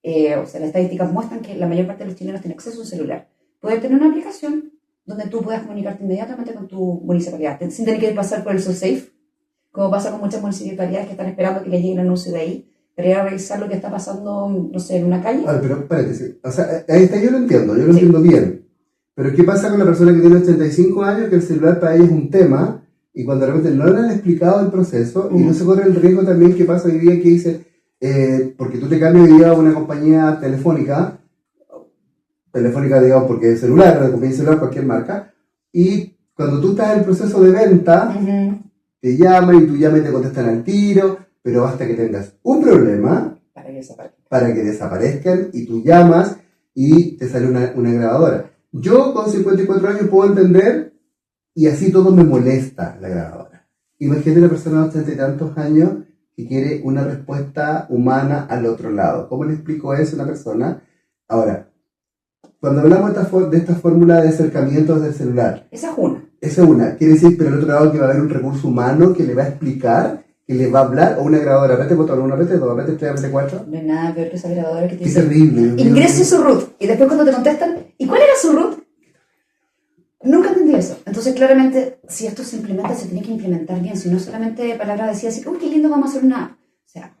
o sea, las estadísticas muestran que la mayor parte de los chilenos tiene acceso a un celular, poder tener una aplicación donde tú puedas comunicarte inmediatamente con tu municipalidad, sin tener que pasar por el SoSafe, como pasa con muchas municipalidades que están esperando que les llegue el anuncio de ahí, para ir a revisar lo que está pasando, no sé, en una calle. A ver, pero espérate, sí. O sea, ahí está, yo lo entiendo bien. Pero ¿qué pasa con la persona que tiene 85 años, que el celular para ella es un tema, y cuando de repente no le han explicado el proceso, y no se corre el riesgo también que pasa hoy día que dice, porque tú te cambias hoy día a una compañía telefónica, digamos, porque es celular, una compañía celular, cualquier marca, y cuando tú estás en el proceso de venta, te llaman y tú llamas y te contestan al tiro, pero basta que tengas un problema para que desaparezcan y tú llamas y te sale una grabadora. Yo con 54 años puedo entender y así todo me molesta la grabadora. Imagínate una persona de 80 y tantos años que quiere una respuesta humana al otro lado. ¿Cómo le explico eso a una persona? Ahora, cuando hablamos de esta fórmula de acercamiento del celular, esa es una. Esa es una. Quiere decir, pero al otro lado que va a haber un recurso humano que le va a explicar, que le va a hablar, o una grabadora, repete botón, una repete, dos, repete, tres, repete, cuatro. No hay nada peor que esa grabadora que te Qué dice, terrible. ingrese su root. Y después cuando te contestan, ¿y cuál era su root? Nunca entendí eso. Entonces, claramente, si esto se implementa, se tiene que implementar bien. Si no solamente palabras decía así, uy, qué lindo, vamos a hacer una app. O sea,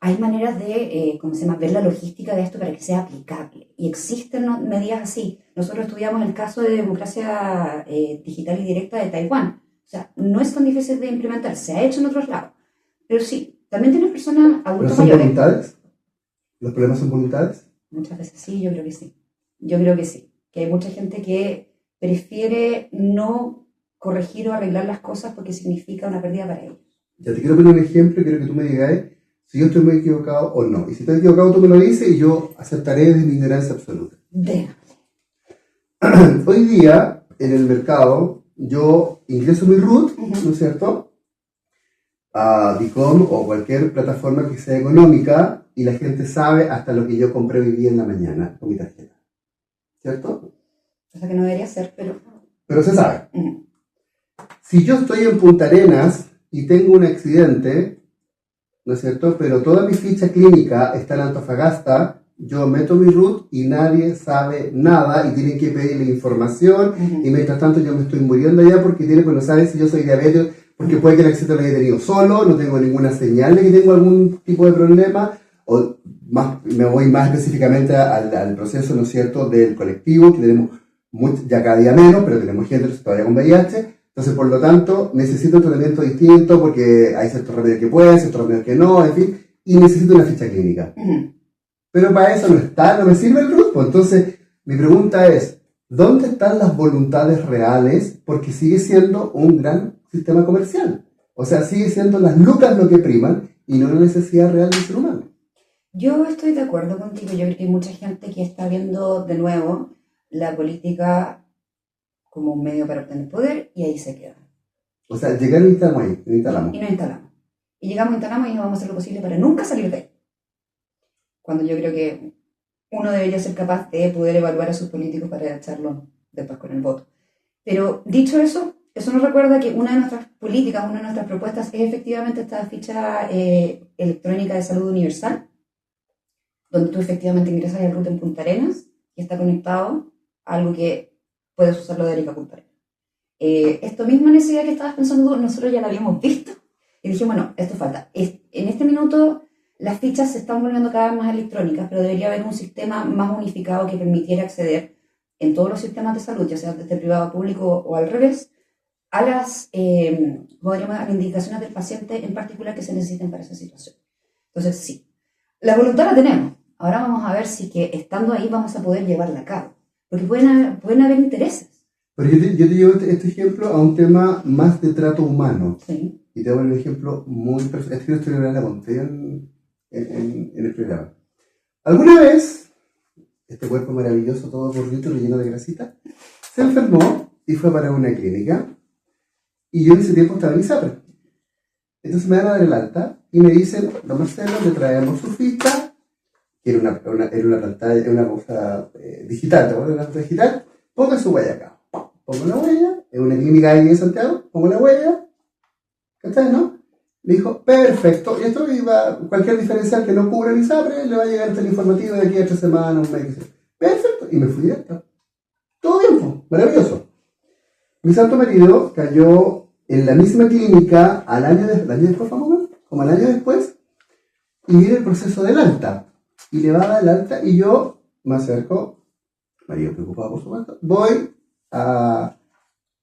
hay maneras de, ¿cómo se llama?, ver la logística de esto para que sea aplicable. Y existen medidas así. Nosotros estudiamos el caso de democracia digital y directa de Taiwán. O sea, no es tan difícil de implementar. Se ha hecho en otros lados. Pero sí, también tienes personas adultos mayores. ¿Pero son voluntades? ¿Los problemas son voluntades? Muchas veces sí, yo creo que sí. Yo creo que sí. Que hay mucha gente que prefiere no corregir o arreglar las cosas porque significa una pérdida para ellos. Ya te quiero poner un ejemplo y quiero que tú me digas si yo estoy muy equivocado o no. Y si estoy equivocado, tú me lo dices y yo aceptaré desde mi ignorancia absoluta. Hoy día, en el mercado, yo ingreso mi root, ¿no es cierto?, a Dicom o cualquier plataforma que sea económica y la gente sabe hasta lo que yo compré hoy día en la mañana con mi tarjeta. ¿Cierto? O sea que no debería ser, pero... Pero se sabe. Si yo estoy en Punta Arenas y tengo un accidente, ¿no es cierto?, pero toda mi ficha clínica está en Antofagasta, yo meto mi root y nadie sabe nada y tienen que pedirle información y mientras tanto yo me estoy muriendo allá porque no sabe si yo soy diabético, porque puede que el accidente lo haya tenido solo, no tengo ninguna señal de que tengo algún tipo de problema, o me voy más específicamente al proceso, ¿no es cierto?, del colectivo, que tenemos ya cada día menos, pero tenemos gente todavía con VIH. Entonces, por lo tanto, necesito un tratamiento distinto porque hay ciertos remedios que pueden, ciertos remedios que no, en fin, y necesito una ficha clínica. Pero para eso no me sirve el RUT. Entonces, mi pregunta es, ¿dónde están las voluntades reales? Porque sigue siendo un gran sistema comercial. O sea, sigue siendo las lucas lo que priman y no la necesidad real del ser humano. Yo estoy de acuerdo contigo. Yo creo que hay mucha gente que está viendo de nuevo la política como un medio para obtener poder y ahí se queda. O sea, llegaron y instalamos ahí, instalamos. Y nos instalamos. Y llegamos, instalamos y no vamos a hacer lo posible para nunca salir de ahí. Cuando yo creo que uno debería ser capaz de poder evaluar a sus políticos para echarlo después con el voto. Pero dicho eso, eso nos recuerda que una de nuestras políticas, una de nuestras propuestas es efectivamente esta ficha electrónica de salud universal, donde tú efectivamente ingresas al RUT en Punta Arenas y está conectado a algo que puedes usarlo de Arica a Punta Arenas. Esto misma necesidad que estabas pensando tú, nosotros ya la habíamos visto y dijimos, bueno, esto falta. En este minuto las fichas se están volviendo cada vez más electrónicas, pero debería haber un sistema más unificado que permitiera acceder en todos los sistemas de salud, ya sea desde privado a público o al revés, a las podríamos, a las indicaciones del paciente en particular que se necesiten para esa situación. Entonces, sí, la voluntad la tenemos. Ahora vamos a ver si que estando ahí vamos a poder llevarla a cabo. Porque pueden haber intereses. Pero yo te llevo este ejemplo a un tema más de trato humano. Sí. Y te doy un ejemplo muy personal. Es que no estoy la conté en el programa. ¿Alguna vez este cuerpo maravilloso, todo gordito, lleno de grasita, se enfermó y fue para una clínica? Y yo en ese tiempo estaba en ISAPRE. Entonces me dan a dar el alta y me dicen, don Marcelo, le traemos su ficha, que era una pantalla, una cosa digital, ¿te acuerdas de la cosa digital? Ponga su huella acá. Pongo la huella, en una clínica ahí en Santiago, pongo la huella, ¿cachai, no? Me dijo, perfecto, y esto iba, cualquier diferencial que no cubra el ISAPRE, le va a llegar hasta el informativo de aquí a 3 semanas, un mes, perfecto, y me fui directo. Todo bien, maravilloso. Mi santo marido cayó en la misma clínica el año después, como al año después, y viene el proceso del alta, y le va a dar el alta, y yo me acerco, marido preocupado por supuesto, voy a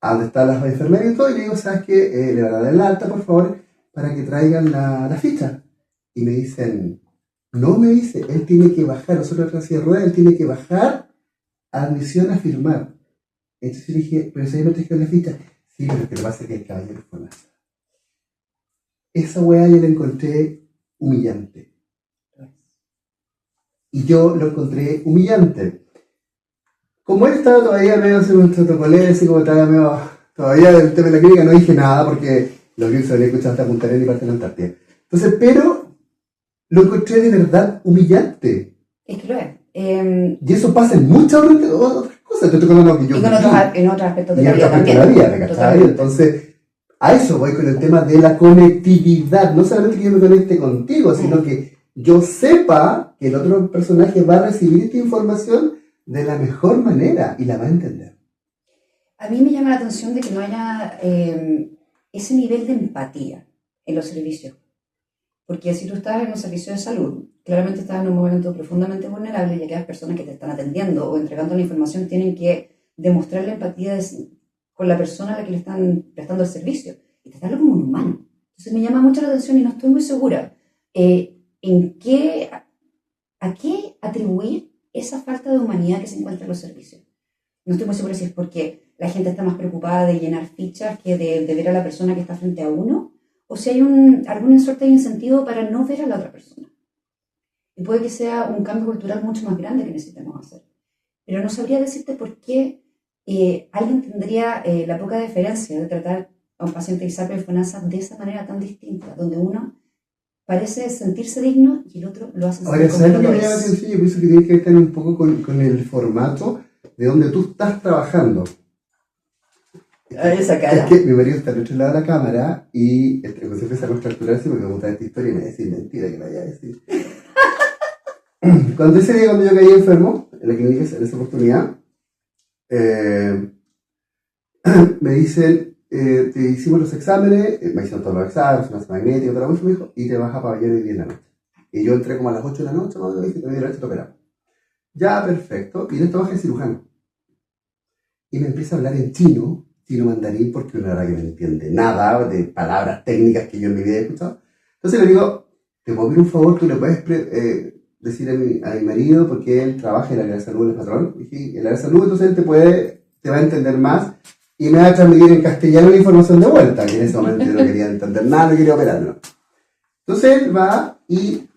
donde están las enfermeras y todo, y le digo, ¿sabes qué? Le van a dar el alta, por favor, para que traigan la ficha. Y me dicen, no, me dice, él tiene que bajar, nosotros en silla de ruedas, él tiene que bajar a admisión a firmar. Entonces le dije, pero si ahí me trajeron la ficha. Sí, pero lo que pasa es que el caballero fue más. Esa weá yo la encontré humillante. Y yo lo encontré humillante. Como él estaba todavía medio haciendo un protocolo, así como estaba medio, todavía del tema de la clínica, no dije nada porque los gringos se habían escuchado hasta Punta Arenas y parte de la Antártida. Entonces, pero lo encontré de verdad humillante. Es que lo es. Y eso pasa en muchas otras cosas. Yo estoy con lo que yo y en otros aspectos de y la vida también. De la vida, ¿me cachai? Entonces, a eso voy con el tema de la conectividad. No solamente que yo me conecte contigo, sino que yo sepa que el otro personaje va a recibir esta información de la mejor manera y la va a entender. A mí me llama la atención de que no haya ese nivel de empatía en los servicios. Porque si tú estás en un servicio de salud, claramente estás en un momento profundamente vulnerable y aquellas personas que te están atendiendo o entregando la información tienen que demostrar la empatía con la persona a la que le están prestando el servicio y tratarlo como un humano. Entonces me llama mucho la atención y no estoy muy segura a qué atribuir esa falta de humanidad que se encuentra en los servicios. No estoy muy segura si es porque la gente está más preocupada de llenar fichas que de ver a la persona que está frente a uno, o si hay alguna suerte de incentivo para no ver a la otra persona. Y puede que sea un cambio cultural mucho más grande que necesitamos hacer. Pero no sabría decirte por qué alguien tendría la poca deferencia de tratar a un paciente ISAPRE de FONASA de esa manera tan distinta, donde uno parece sentirse digno y el otro lo hace sentir como no lo es. Ahora, ¿sabes lo que me llama la atención? Yo pienso que tiene que ver un poco con el formato de donde tú estás trabajando. Esa cara. Es que mi marido está al otro lado de la cámara y se empieza a contracturarse porque me gusta esta historia y me va a decir mentira que la vaya a decir. Cuando ese día, cuando yo caí enfermo, en la clínica, en esa oportunidad, me dicen, te hicimos los exámenes, me hicieron todos los exámenes, una magnética, otra cosa, me dijo, y te vas a pabellón el día de la noche. Y yo entré como a las 8 de la noche, cuando me dije, te voy a ir a la noche, te operamos. Ya, perfecto. Y en esto baja el cirujano. Y me empieza a hablar en chino mandarín, porque una verdad que no entiende nada de palabras técnicas que yo en mi vida he escuchado. Entonces le digo, te puedo pedir un favor, tú le puedes decir a mi marido, porque él trabaja en el área de salud, el patrón, y en el área de salud, entonces él te va a entender más y me va a transmitir en castellano la información de vuelta, que en ese momento yo no quería entender nada, no quería operarlo. Entonces él va y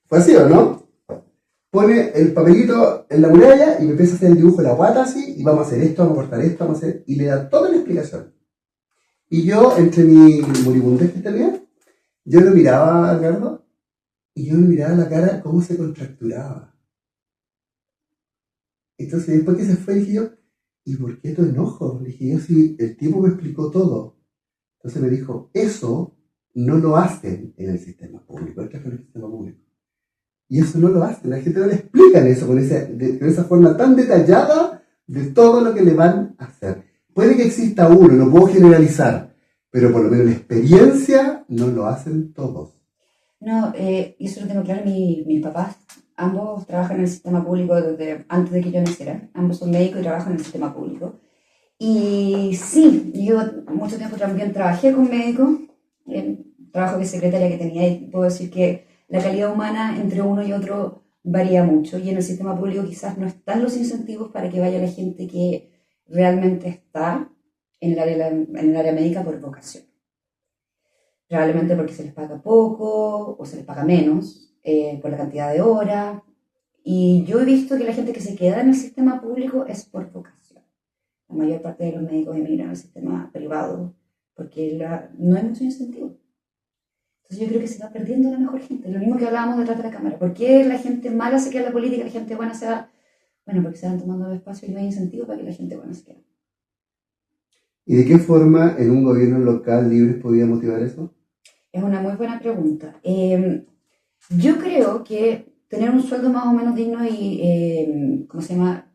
fue así, ¿o no? Pone el papelito en la muralla y me empieza a hacer el dibujo de la guata así, y vamos a hacer esto, vamos a cortar esto, vamos a hacer... Y le da toda la explicación. Y yo, entre mi moribundez que tenía, yo lo miraba a Edgardo, y yo me miraba la cara cómo se contracturaba. Entonces, después que se fue, dije yo, ¿y por qué tu enojo? Le dije yo, si el tipo me explicó todo. Entonces me dijo, eso no lo hacen en el sistema público, esto es en el sistema público. Y eso no lo hacen, la gente no le explican eso con esa forma tan detallada de todo lo que le van a hacer. puede que exista uno, no puedo generalizar, pero por lo menos la experiencia no lo hacen todos. No, y eso lo tengo claro, mis papás, ambos trabajan en el sistema público desde antes de que yo naciera, ambos son médicos y trabajan en el sistema público. Y sí, yo mucho tiempo también trabajé con médicos, el trabajo de secretaria que tenía, y puedo decir que la calidad humana entre uno y otro varía mucho, y en el sistema público quizás no están los incentivos para que vaya la gente que realmente está en el área médica por vocación. Probablemente porque se les paga poco o se les paga menos por la cantidad de horas. Y yo he visto que la gente que se queda en el sistema público es por vocación. La mayor parte de los médicos emigran al sistema privado porque no hay mucho incentivo. Entonces yo creo que se va perdiendo la mejor gente. Lo mismo que hablábamos detrás de la cámara. ¿Por qué la gente mala se queda en la política y la gente buena se va? Bueno, porque se van tomando espacio y no hay incentivo para que la gente buena se quede. ¿Y de qué forma en un gobierno local libre podía motivar eso? Es una muy buena pregunta. Yo creo que tener un sueldo más o menos digno y, ¿cómo se llama?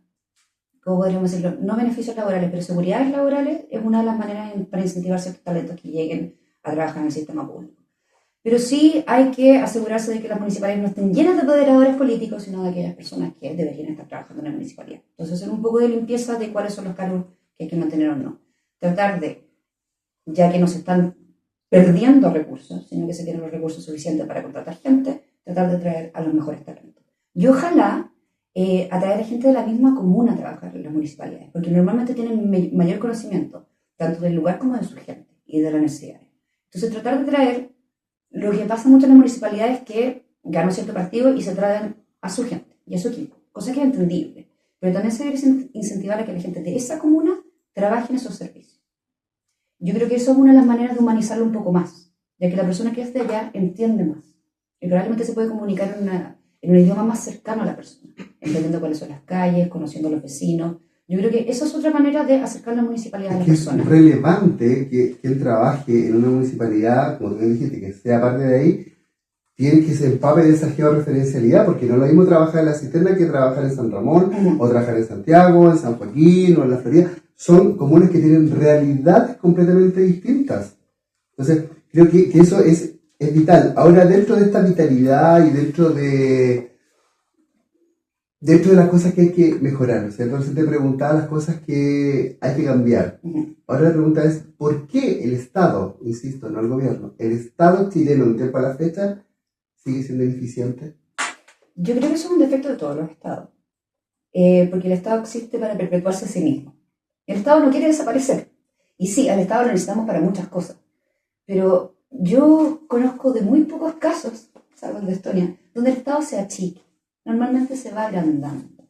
¿Cómo podríamos decirlo? No beneficios laborales, pero seguridades laborales es una de las maneras para incentivar ciertos talentos que lleguen a trabajar en el sistema público. Pero sí hay que asegurarse de que las municipalidades no estén llenas de poderadores políticos, sino de aquellas personas que deberían estar trabajando en la municipalidad. Entonces, hacer un poco de limpieza de cuáles son los cargos que hay que mantener o no. Tratar de, ya que no se están perdiendo recursos, sino que se tienen los recursos suficientes para contratar gente, tratar de traer a los mejores talentos. Y ojalá atraer a gente de la misma comuna a trabajar en las municipalidades, porque normalmente tienen mayor conocimiento, tanto del lugar como de su gente y de las necesidades. Entonces, tratar de traer, lo que pasa mucho en las municipalidades es que ganan cierto partido y se traen a su gente y a su equipo, cosa que es entendible, pero también se debe incentivar a que la gente de esa comuna trabaje en esos servicios. Yo creo que eso es una de las maneras de humanizarlo un poco más, ya que la persona que es de allá entiende más y probablemente se puede comunicar en un idioma más cercano a la persona, entendiendo cuáles son las calles, conociendo a los vecinos. Yo creo que eso es otra manera de acercar la municipalidad a las personas. Es relevante que quien trabaje en una municipalidad, como tú dijiste, que sea parte de ahí, tiene que se empape de esa georreferencialidad, porque no es lo mismo trabajar en la Cisterna que trabajar en San Ramón, o trabajar en Santiago, en San Joaquín, o en la Florida. Son comunas que tienen realidades completamente distintas. Entonces, creo que eso es vital. Ahora, dentro de esta vitalidad y dentro de las cosas que hay que mejorar, ¿no? Entonces te preguntaba las cosas que hay que cambiar. Ahora la pregunta es, ¿por qué el Estado, insisto, no el gobierno, el Estado chileno en tiempo a la fecha sigue siendo ineficiente? Yo creo que eso es un defecto de todos los estados, porque el Estado existe para perpetuarse a sí mismo. El Estado no quiere desaparecer. Y sí, al Estado lo necesitamos para muchas cosas. Pero yo conozco de muy pocos casos, salvo el de Estonia, donde el Estado se achique. Normalmente se va agrandando.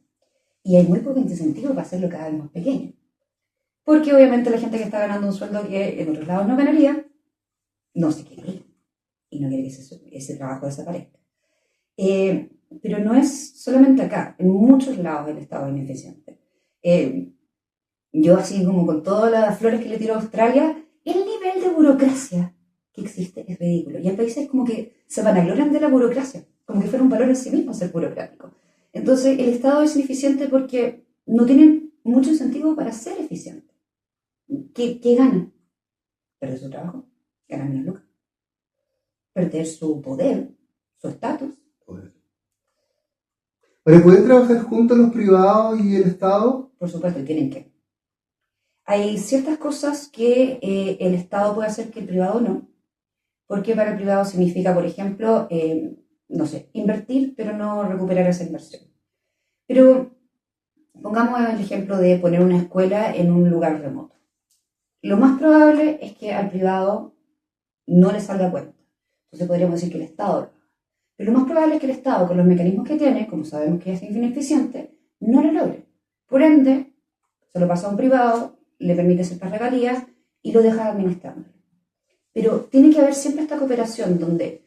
Y hay muy poco incentivo para hacerlo cada vez más pequeño. Porque obviamente la gente que está ganando un sueldo que en otros lados no ganaría, no se quiere ir. Y no quiere que ese trabajo desaparezca. Pero no es solamente acá. En muchos lados el Estado es ineficiente. Yo así como con todas las flores que le tiro a Australia, el nivel de burocracia que existe es ridículo. Y hay países como que se vanaglorian de la burocracia, como que fuera un valor en sí mismo ser burocrático. Entonces el Estado es ineficiente porque no tienen mucho incentivo para ser eficiente. ¿Qué ganan? Perder su trabajo, ganar menos lucas, perder su poder, su estatus. ¿Pero pueden trabajar juntos los privados y el Estado? Por supuesto, y tienen que. Hay ciertas cosas que el Estado puede hacer que el privado no, porque para el privado significa, por ejemplo, no sé, invertir, pero no recuperar esa inversión. Pero pongamos el ejemplo de poner una escuela en un lugar remoto. Lo más probable es que al privado no le salga a cuenta. Entonces podríamos decir que el Estado lo haga. Pero lo más probable es que el Estado, con los mecanismos que tiene, como sabemos que es ineficiente, no lo logre. Por ende, se lo pasa a un privado, le permite ciertas regalías y lo deja administrando. Pero tiene que haber siempre esta cooperación donde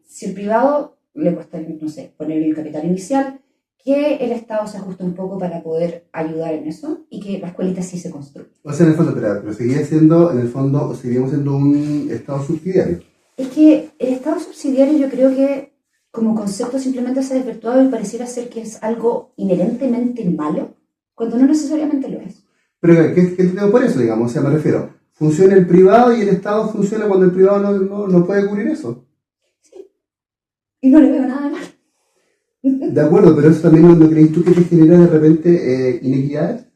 si el privado le cuesta, no sé, poner el capital inicial, que el Estado se ajuste un poco para poder ayudar en eso y que la escuelita sí se construya. O sea, en el fondo, pero seguiría siendo, en el fondo, seguiríamos siendo un Estado subsidiario. Es que el Estado subsidiario yo creo que como concepto simplemente se ha desvirtuado y pareciera ser que es algo inherentemente malo, cuando no necesariamente lo es. Pero, ¿qué entiendo por eso, digamos? O sea, me refiero, funciona el privado y el Estado funciona cuando el privado no puede cubrir eso. Sí. Y no le veo nada de mal. De acuerdo, pero eso también no crees tú que te genera de repente inequidades.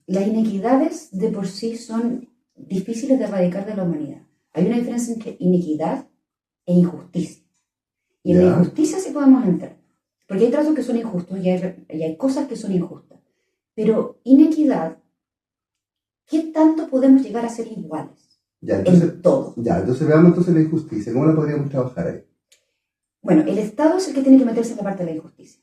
Las inequidades de por sí son difíciles de erradicar de la humanidad. Hay una diferencia entre inequidad e injusticia. Y en la Ya. injusticia sí podemos entrar. Porque hay tratos que son injustos y hay cosas que son injustas. Pero inequidad, ¿qué tanto podemos llegar a ser iguales? Ya, entonces, En todo. veamos entonces la injusticia. ¿Cómo la podríamos trabajar ahí? Bueno, el Estado es el que tiene que meterse en la parte de la injusticia.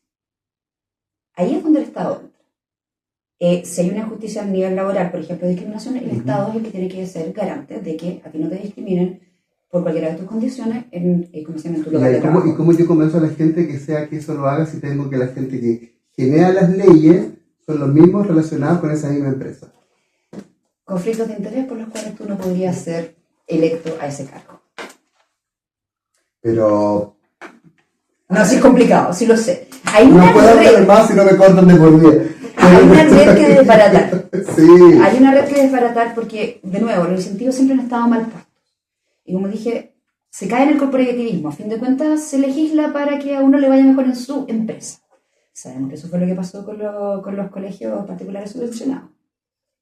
Ahí es donde el Estado entra. Si hay una injusticia a nivel laboral, por ejemplo, discriminación, el Estado es el que tiene que ser garante de que a ti no te discriminen por cualquiera de tus condiciones en tu lugar de trabajo. ¿Y cómo yo convenzo a la gente que eso lo haga si tengo que la gente que genera las leyes son los mismos relacionados con esa misma empresa? Conflictos de interés por los cuales tú no podrías ser electo a ese cargo. Pero no, sí es complicado, sí lo sé. no puedo hablar más si no me cortan de por vida. Hay una red que desbaratar. Sí. Hay una red que desbaratar porque, de nuevo, los incentivos siempre han estado mal puestos. Y como dije, se cae en el corporativismo. A fin de cuentas, se legisla para que a uno le vaya mejor en su empresa. Sabemos que eso fue lo que pasó con los colegios particulares subvencionados.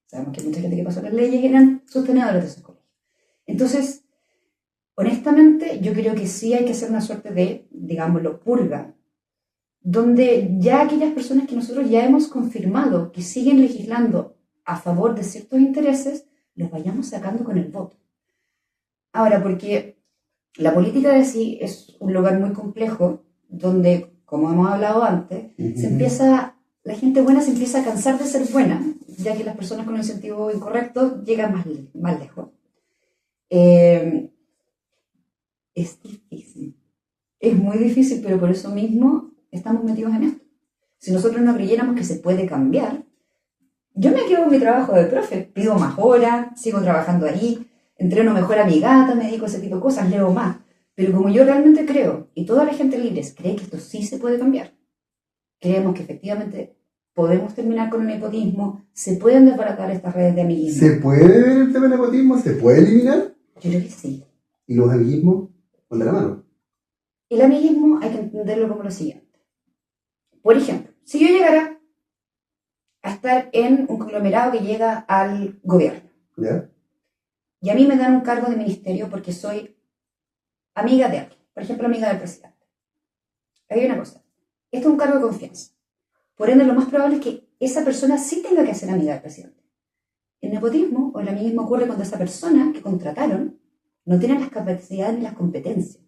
Sabemos que mucha gente que pasó las leyes eran sostenedores de esos colegios. Entonces, honestamente, yo creo que sí hay que hacer una suerte de, digámoslo, purga, donde ya aquellas personas que nosotros ya hemos confirmado que siguen legislando a favor de ciertos intereses, los vayamos sacando con el voto. Ahora, porque la política de sí es un lugar muy complejo, donde, como hemos hablado antes, la gente buena se empieza a cansar de ser buena, ya que las personas con el incentivo incorrecto llegan más lejos. Es difícil. Es muy difícil, pero por eso mismo estamos metidos en esto. Si nosotros no creyéramos que se puede cambiar, yo me quedo en mi trabajo de profe, pido más horas, sigo trabajando ahí, entreno mejor a mi gata, me dedico a ese tipo de cosas, leo más. Pero como yo realmente creo, y toda la gente libre cree que esto sí se puede cambiar, creemos que efectivamente podemos terminar con el nepotismo, se pueden desbaratar estas redes de amiguismo. ¿Se puede ver el tema del nepotismo? ¿Se puede eliminar? Yo creo que sí. ¿Y los amiguismos? Con la mano. El amiguismo hay que entenderlo como lo siguiente. Por ejemplo, si yo llegara a estar en un conglomerado que llega al gobierno, ¿Ya? y a mí me dan un cargo de ministerio porque soy amiga de alguien, por ejemplo, amiga del presidente. Hay una cosa, esto es un cargo de confianza. Por ende, lo más probable es que esa persona sí tenga que ser amiga del presidente. El nepotismo o el amiguismo ocurre cuando esa persona que contrataron no tiene las capacidades ni las competencias.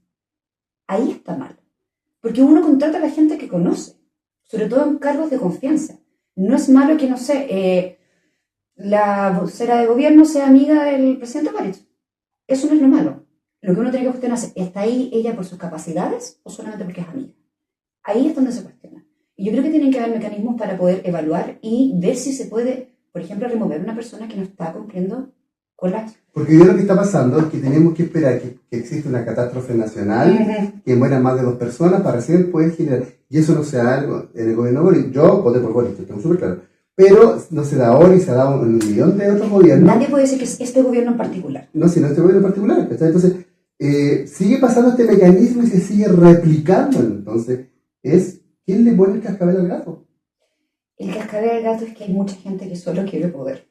Ahí está mal. Porque uno contrata a la gente que conoce, sobre todo en cargos de confianza. No es malo que, no sé, la vocera de gobierno sea amiga del presidente Boric. Eso no es lo malo. Lo que uno tiene que cuestionarse, ¿está ahí ella por sus capacidades o solamente porque es amiga? Ahí es donde se cuestiona. Y yo creo que tienen que haber mecanismos para poder evaluar y ver si se puede, por ejemplo, remover a una persona que no está cumpliendo con las... Porque hoy lo que está pasando es que tenemos que esperar que exista una catástrofe nacional, que mueran más de 2 personas para recién poder generar. Y eso no se da en el gobierno Boric. Yo voté por Boric, estoy súper claro. Pero no se da ahora y se ha dado en un millón de otros gobiernos. Nadie puede decir que es este gobierno en particular. No, sino este gobierno en particular. Entonces, sigue pasando este mecanismo y se sigue replicando. Entonces, ¿quién le pone el cascabel al gato? El cascabel al gato es que hay mucha gente que solo quiere poder.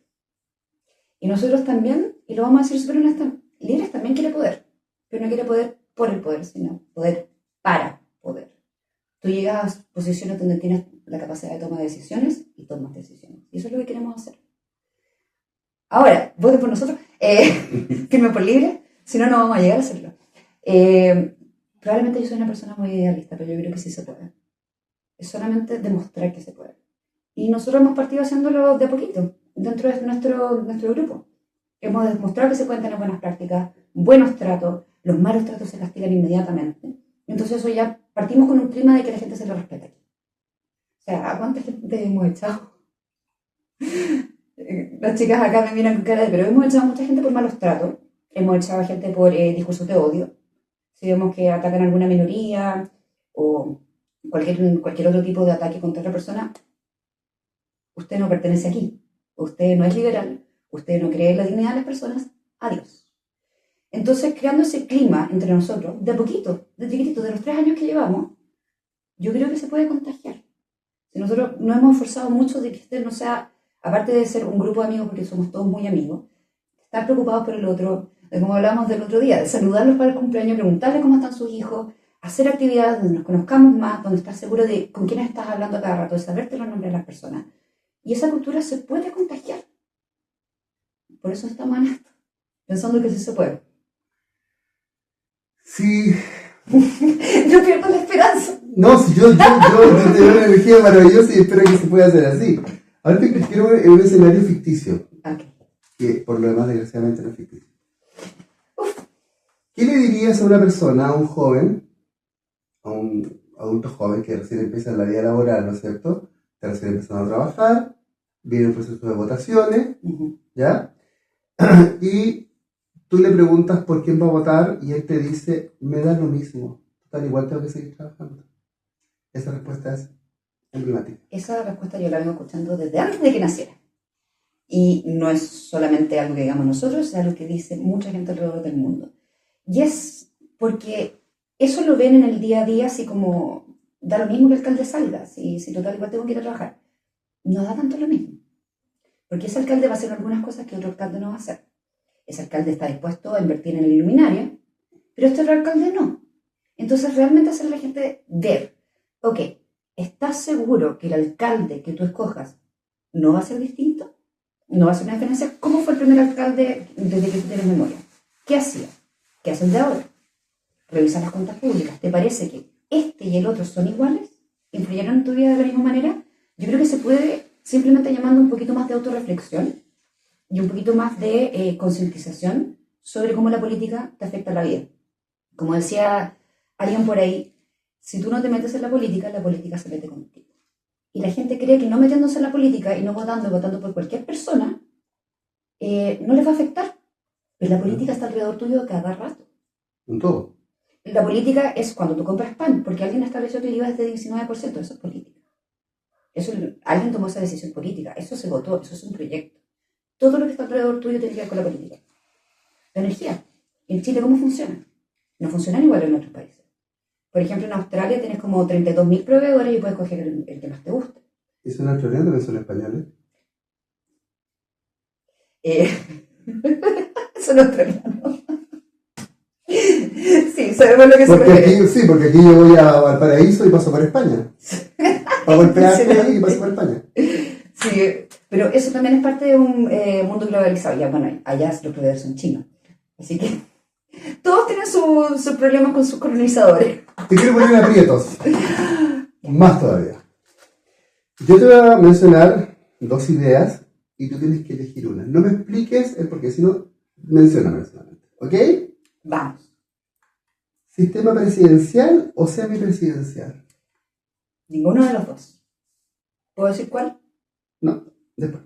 Y nosotros también, y lo vamos a decir súper honesto, Libres también quiere poder, pero no quiere poder por el poder, sino poder para poder. Tú llegas a posiciones donde tienes la capacidad de tomar decisiones y tomas decisiones. Y eso es lo que queremos hacer. Ahora, voten por nosotros, firmen por Libre, si no, no vamos a llegar a hacerlo. Probablemente yo soy una persona muy idealista, pero yo creo que sí se puede. Es solamente demostrar que se puede. Y nosotros hemos partido haciéndolo de a poquito, dentro de nuestro grupo. Hemos demostrado que se pueden tener buenas prácticas, buenos tratos, los malos tratos se castigan inmediatamente. Entonces eso ya partimos con un clima de que la gente se lo respeta aquí. O sea, ¿a cuánta gente hemos echado? Las chicas acá me miran con cara de, pero hemos echado a mucha gente por malos tratos, hemos echado a gente por discursos de odio. Si vemos que atacan a alguna minoría o cualquier otro tipo de ataque contra otra persona, usted no pertenece aquí. usted no es liberal, usted no cree en la dignidad de las personas, adiós. Entonces, creando ese clima entre nosotros, de a poquito, de chiquitito, de los 3 años que llevamos, yo creo que se puede contagiar. Si nosotros nos hemos esforzado mucho de que este no sea, aparte de ser un grupo de amigos, porque somos todos muy amigos, estar preocupados por el otro, de como hablábamos del otro día, de saludarlos para el cumpleaños, preguntarles cómo están sus hijos, hacer actividades donde nos conozcamos más, donde estás seguro de con quién estás hablando a cada rato, de saberte los nombres de las personas. Y esa cultura se puede contagiar. Por eso estamos en esto, pensando que sí se puede. Sí. Yo pierdo la esperanza. No, si yo tengo una energía maravillosa y espero que se pueda hacer así. Ahora te quiero ver en un escenario ficticio, Okay. que por lo demás desgraciadamente no es ficticio. ¿Qué le dirías a una persona, a un joven, a un adulto joven que recién empieza en la vida laboral, ¿no es cierto? Que recién empezando a trabajar, viene un proceso de votaciones, ¿ya? Y tú le preguntas por quién va a votar y él te dice, me da lo mismo, tal igual tengo que seguir trabajando. Esa respuesta es emblemática. Esa respuesta yo la vengo escuchando desde antes de que naciera. Y no es solamente algo que digamos nosotros, es algo que dice mucha gente alrededor del mundo. Y es porque eso lo ven en el día a día, así como da lo mismo que el alcalde salga, si total igual tengo que ir a trabajar. No da tanto lo mismo. Porque ese alcalde va a hacer algunas cosas que otro alcalde no va a hacer. Ese alcalde está dispuesto a invertir en el iluminario, pero este otro alcalde no. Entonces realmente hacer a la gente ver, ok, ¿estás seguro que el alcalde que tú escojas no va a ser distinto? ¿No va a ser una diferencia? ¿Cómo fue el primer alcalde desde que tú tienes memoria? ¿Qué hacía? ¿Qué hace el de ahora? Revisa las cuentas públicas. ¿Te parece que este y el otro son iguales? ¿Influyeron en tu vida de la misma manera? Yo creo que se puede simplemente llamando un poquito más de autorreflexión y un poquito más de concientización sobre cómo la política te afecta a la vida. Como decía alguien por ahí, si tú no te metes en la política se mete contigo. Y la gente cree que no metiéndose en la política y no votando por cualquier persona, no les va a afectar. Pero la política está alrededor tuyo cada rato. En todo. La política es cuando tú compras pan, porque alguien estableció que el IVA es de 19%, eso es política. Alguien tomó esa decisión política, eso se votó, eso es un proyecto. Todo lo que está alrededor tuyo tiene que ver con la política. La energía. ¿En Chile cómo funciona? No funcionan igual en otros países. Por ejemplo, en Australia tienes como 32.000 proveedores y puedes coger el que más te guste. ¿Y son australianos o son españoles? Son australianos. Sí, sabemos lo que se Porque refiere. aquí, sí, porque aquí yo voy a Valparaíso y paso por España. Pago el peaje y paso por España. Sí, pero eso también es parte de un mundo globalizado. Ya, bueno, allá los proveedores son chinos. Así que todos tienen sus problemas con sus colonizadores. Te quiero poner aprietos. Más todavía. Yo te voy a mencionar 2 ideas y tú tienes que elegir una. No me expliques el por qué, sino mencióname solamente. ¿Ok? Vamos. ¿Sistema presidencial o semipresidencial? Ninguno de los dos. ¿Puedo decir cuál? No, después.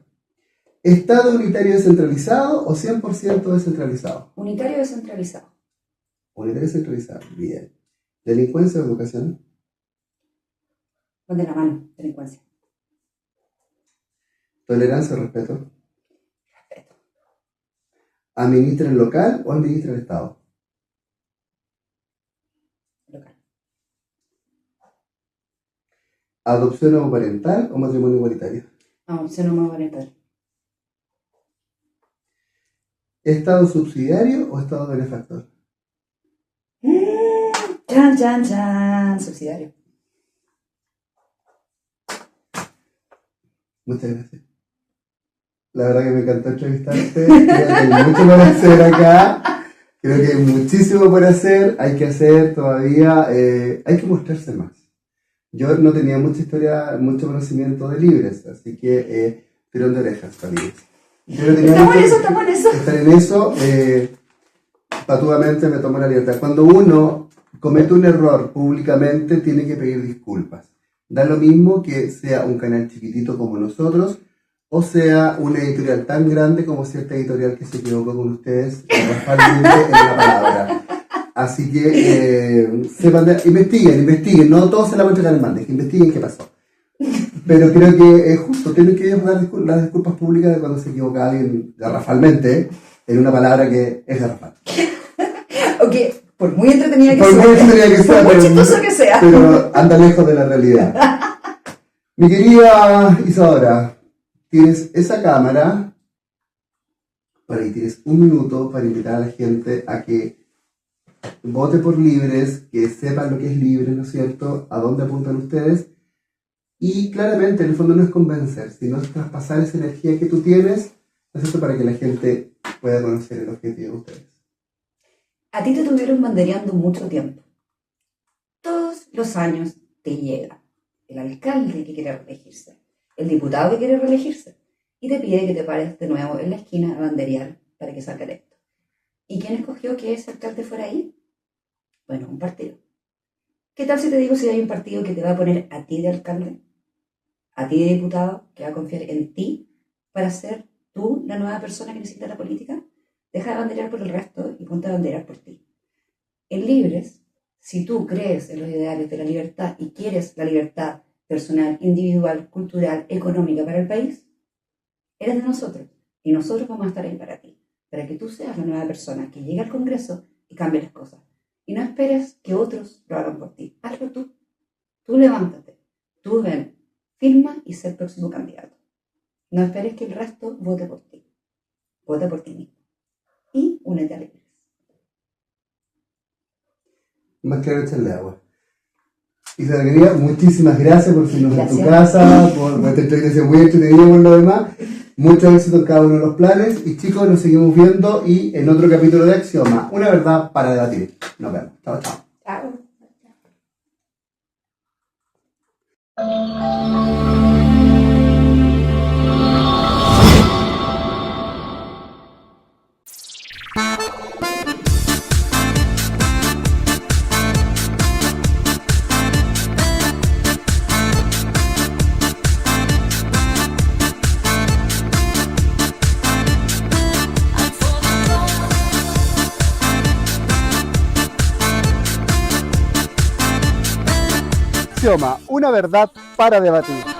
¿Estado unitario descentralizado o 100% descentralizado? Unitario descentralizado. Unitario descentralizado, bien. ¿Delincuencia o educación? Van de la mano, delincuencia. ¿Tolerancia o respeto? Respeto. ¿Administra el local o administra el Estado? Local. ¿Adopción homoparental o matrimonio igualitario? No, se no me va a orientar. ¿Estado subsidiario o Estado benefactor? Chan, chan, chan. Subsidiario. Muchas gracias. La verdad que me encantó entrevistarte. Creo que hay mucho por hacer acá. Creo que hay muchísimo por hacer. Hay que hacer todavía. Hay que mostrarse más. Yo no tenía mucha historia, mucho conocimiento de libres, así que tirón de orejas, familias. Estamos en eso, estamos en eso. Estar en eso, patuamente me tomo la libertad. Cuando uno comete un error públicamente, tiene que pedir disculpas. Da lo mismo que sea un canal chiquitito como nosotros, o sea una editorial tan grande como cierta editorial que se equivocó con ustedes, garrafalmente en la palabra. Así que sepan, investiguen, no todos se la van a entregar en bandeja, investiguen qué pasó. Pero creo que es justo, tienen que ellos dar las disculpas públicas de cuando se equivoca alguien garrafalmente en una palabra que es garrafal. Ok, por muy entretenida que Por sea, muy entretenida que sea, por muy chistoso que sea. pero anda lejos de la realidad. Mi querida Isadora, tienes esa cámara para que tienes un minuto para invitar a la gente a que vote por Libres, que sepan lo que es Libres, ¿no es cierto? A dónde apuntan ustedes. Y claramente, en el fondo no es convencer, sino es traspasar esa energía que tú tienes, ¿no es cierto? Para que la gente pueda conocer el objetivo de ustedes. A ti te tuvieron bandereando mucho tiempo. Todos los años te llega el alcalde que quiere reelegirse, el diputado que quiere reelegirse, y te pide que te pares de nuevo en la esquina a banderear para que salga electo. ¿Y quién escogió que ese alcalde fuera ahí? Bueno, un partido. ¿Qué tal si te digo si hay un partido que te va a poner a ti de alcalde, a ti de diputado, que va a confiar en ti para ser tú la nueva persona que necesita la política? Deja de banderear por el resto y ponte a banderar por ti. En Libres, si tú crees en los ideales de la libertad y quieres la libertad personal, individual, cultural, económica para el país, eres de nosotros y nosotros vamos a estar ahí para ti, para que tú seas la nueva persona que llegue al Congreso y cambie las cosas. Y no esperes que otros lo hagan por ti. Hazlo tú. Tú levántate. Tú ven, firma y sé el próximo candidato. No esperes que el resto vote por ti. Vota por ti mismo. Y únete a Libres. Más claro echarle agua. Isabel, querida, muchísimas gracias por seguirnos en tu Gracias. casa, por nuestra entrevista muy entretenida por lo demás. Mucho éxito en cada uno de los planes. Y chicos, nos seguimos viendo y en otro capítulo de Axioma. Una verdad para debatir. Nos vemos. Chao, chao. Chao. Axioma, una verdad para debatir.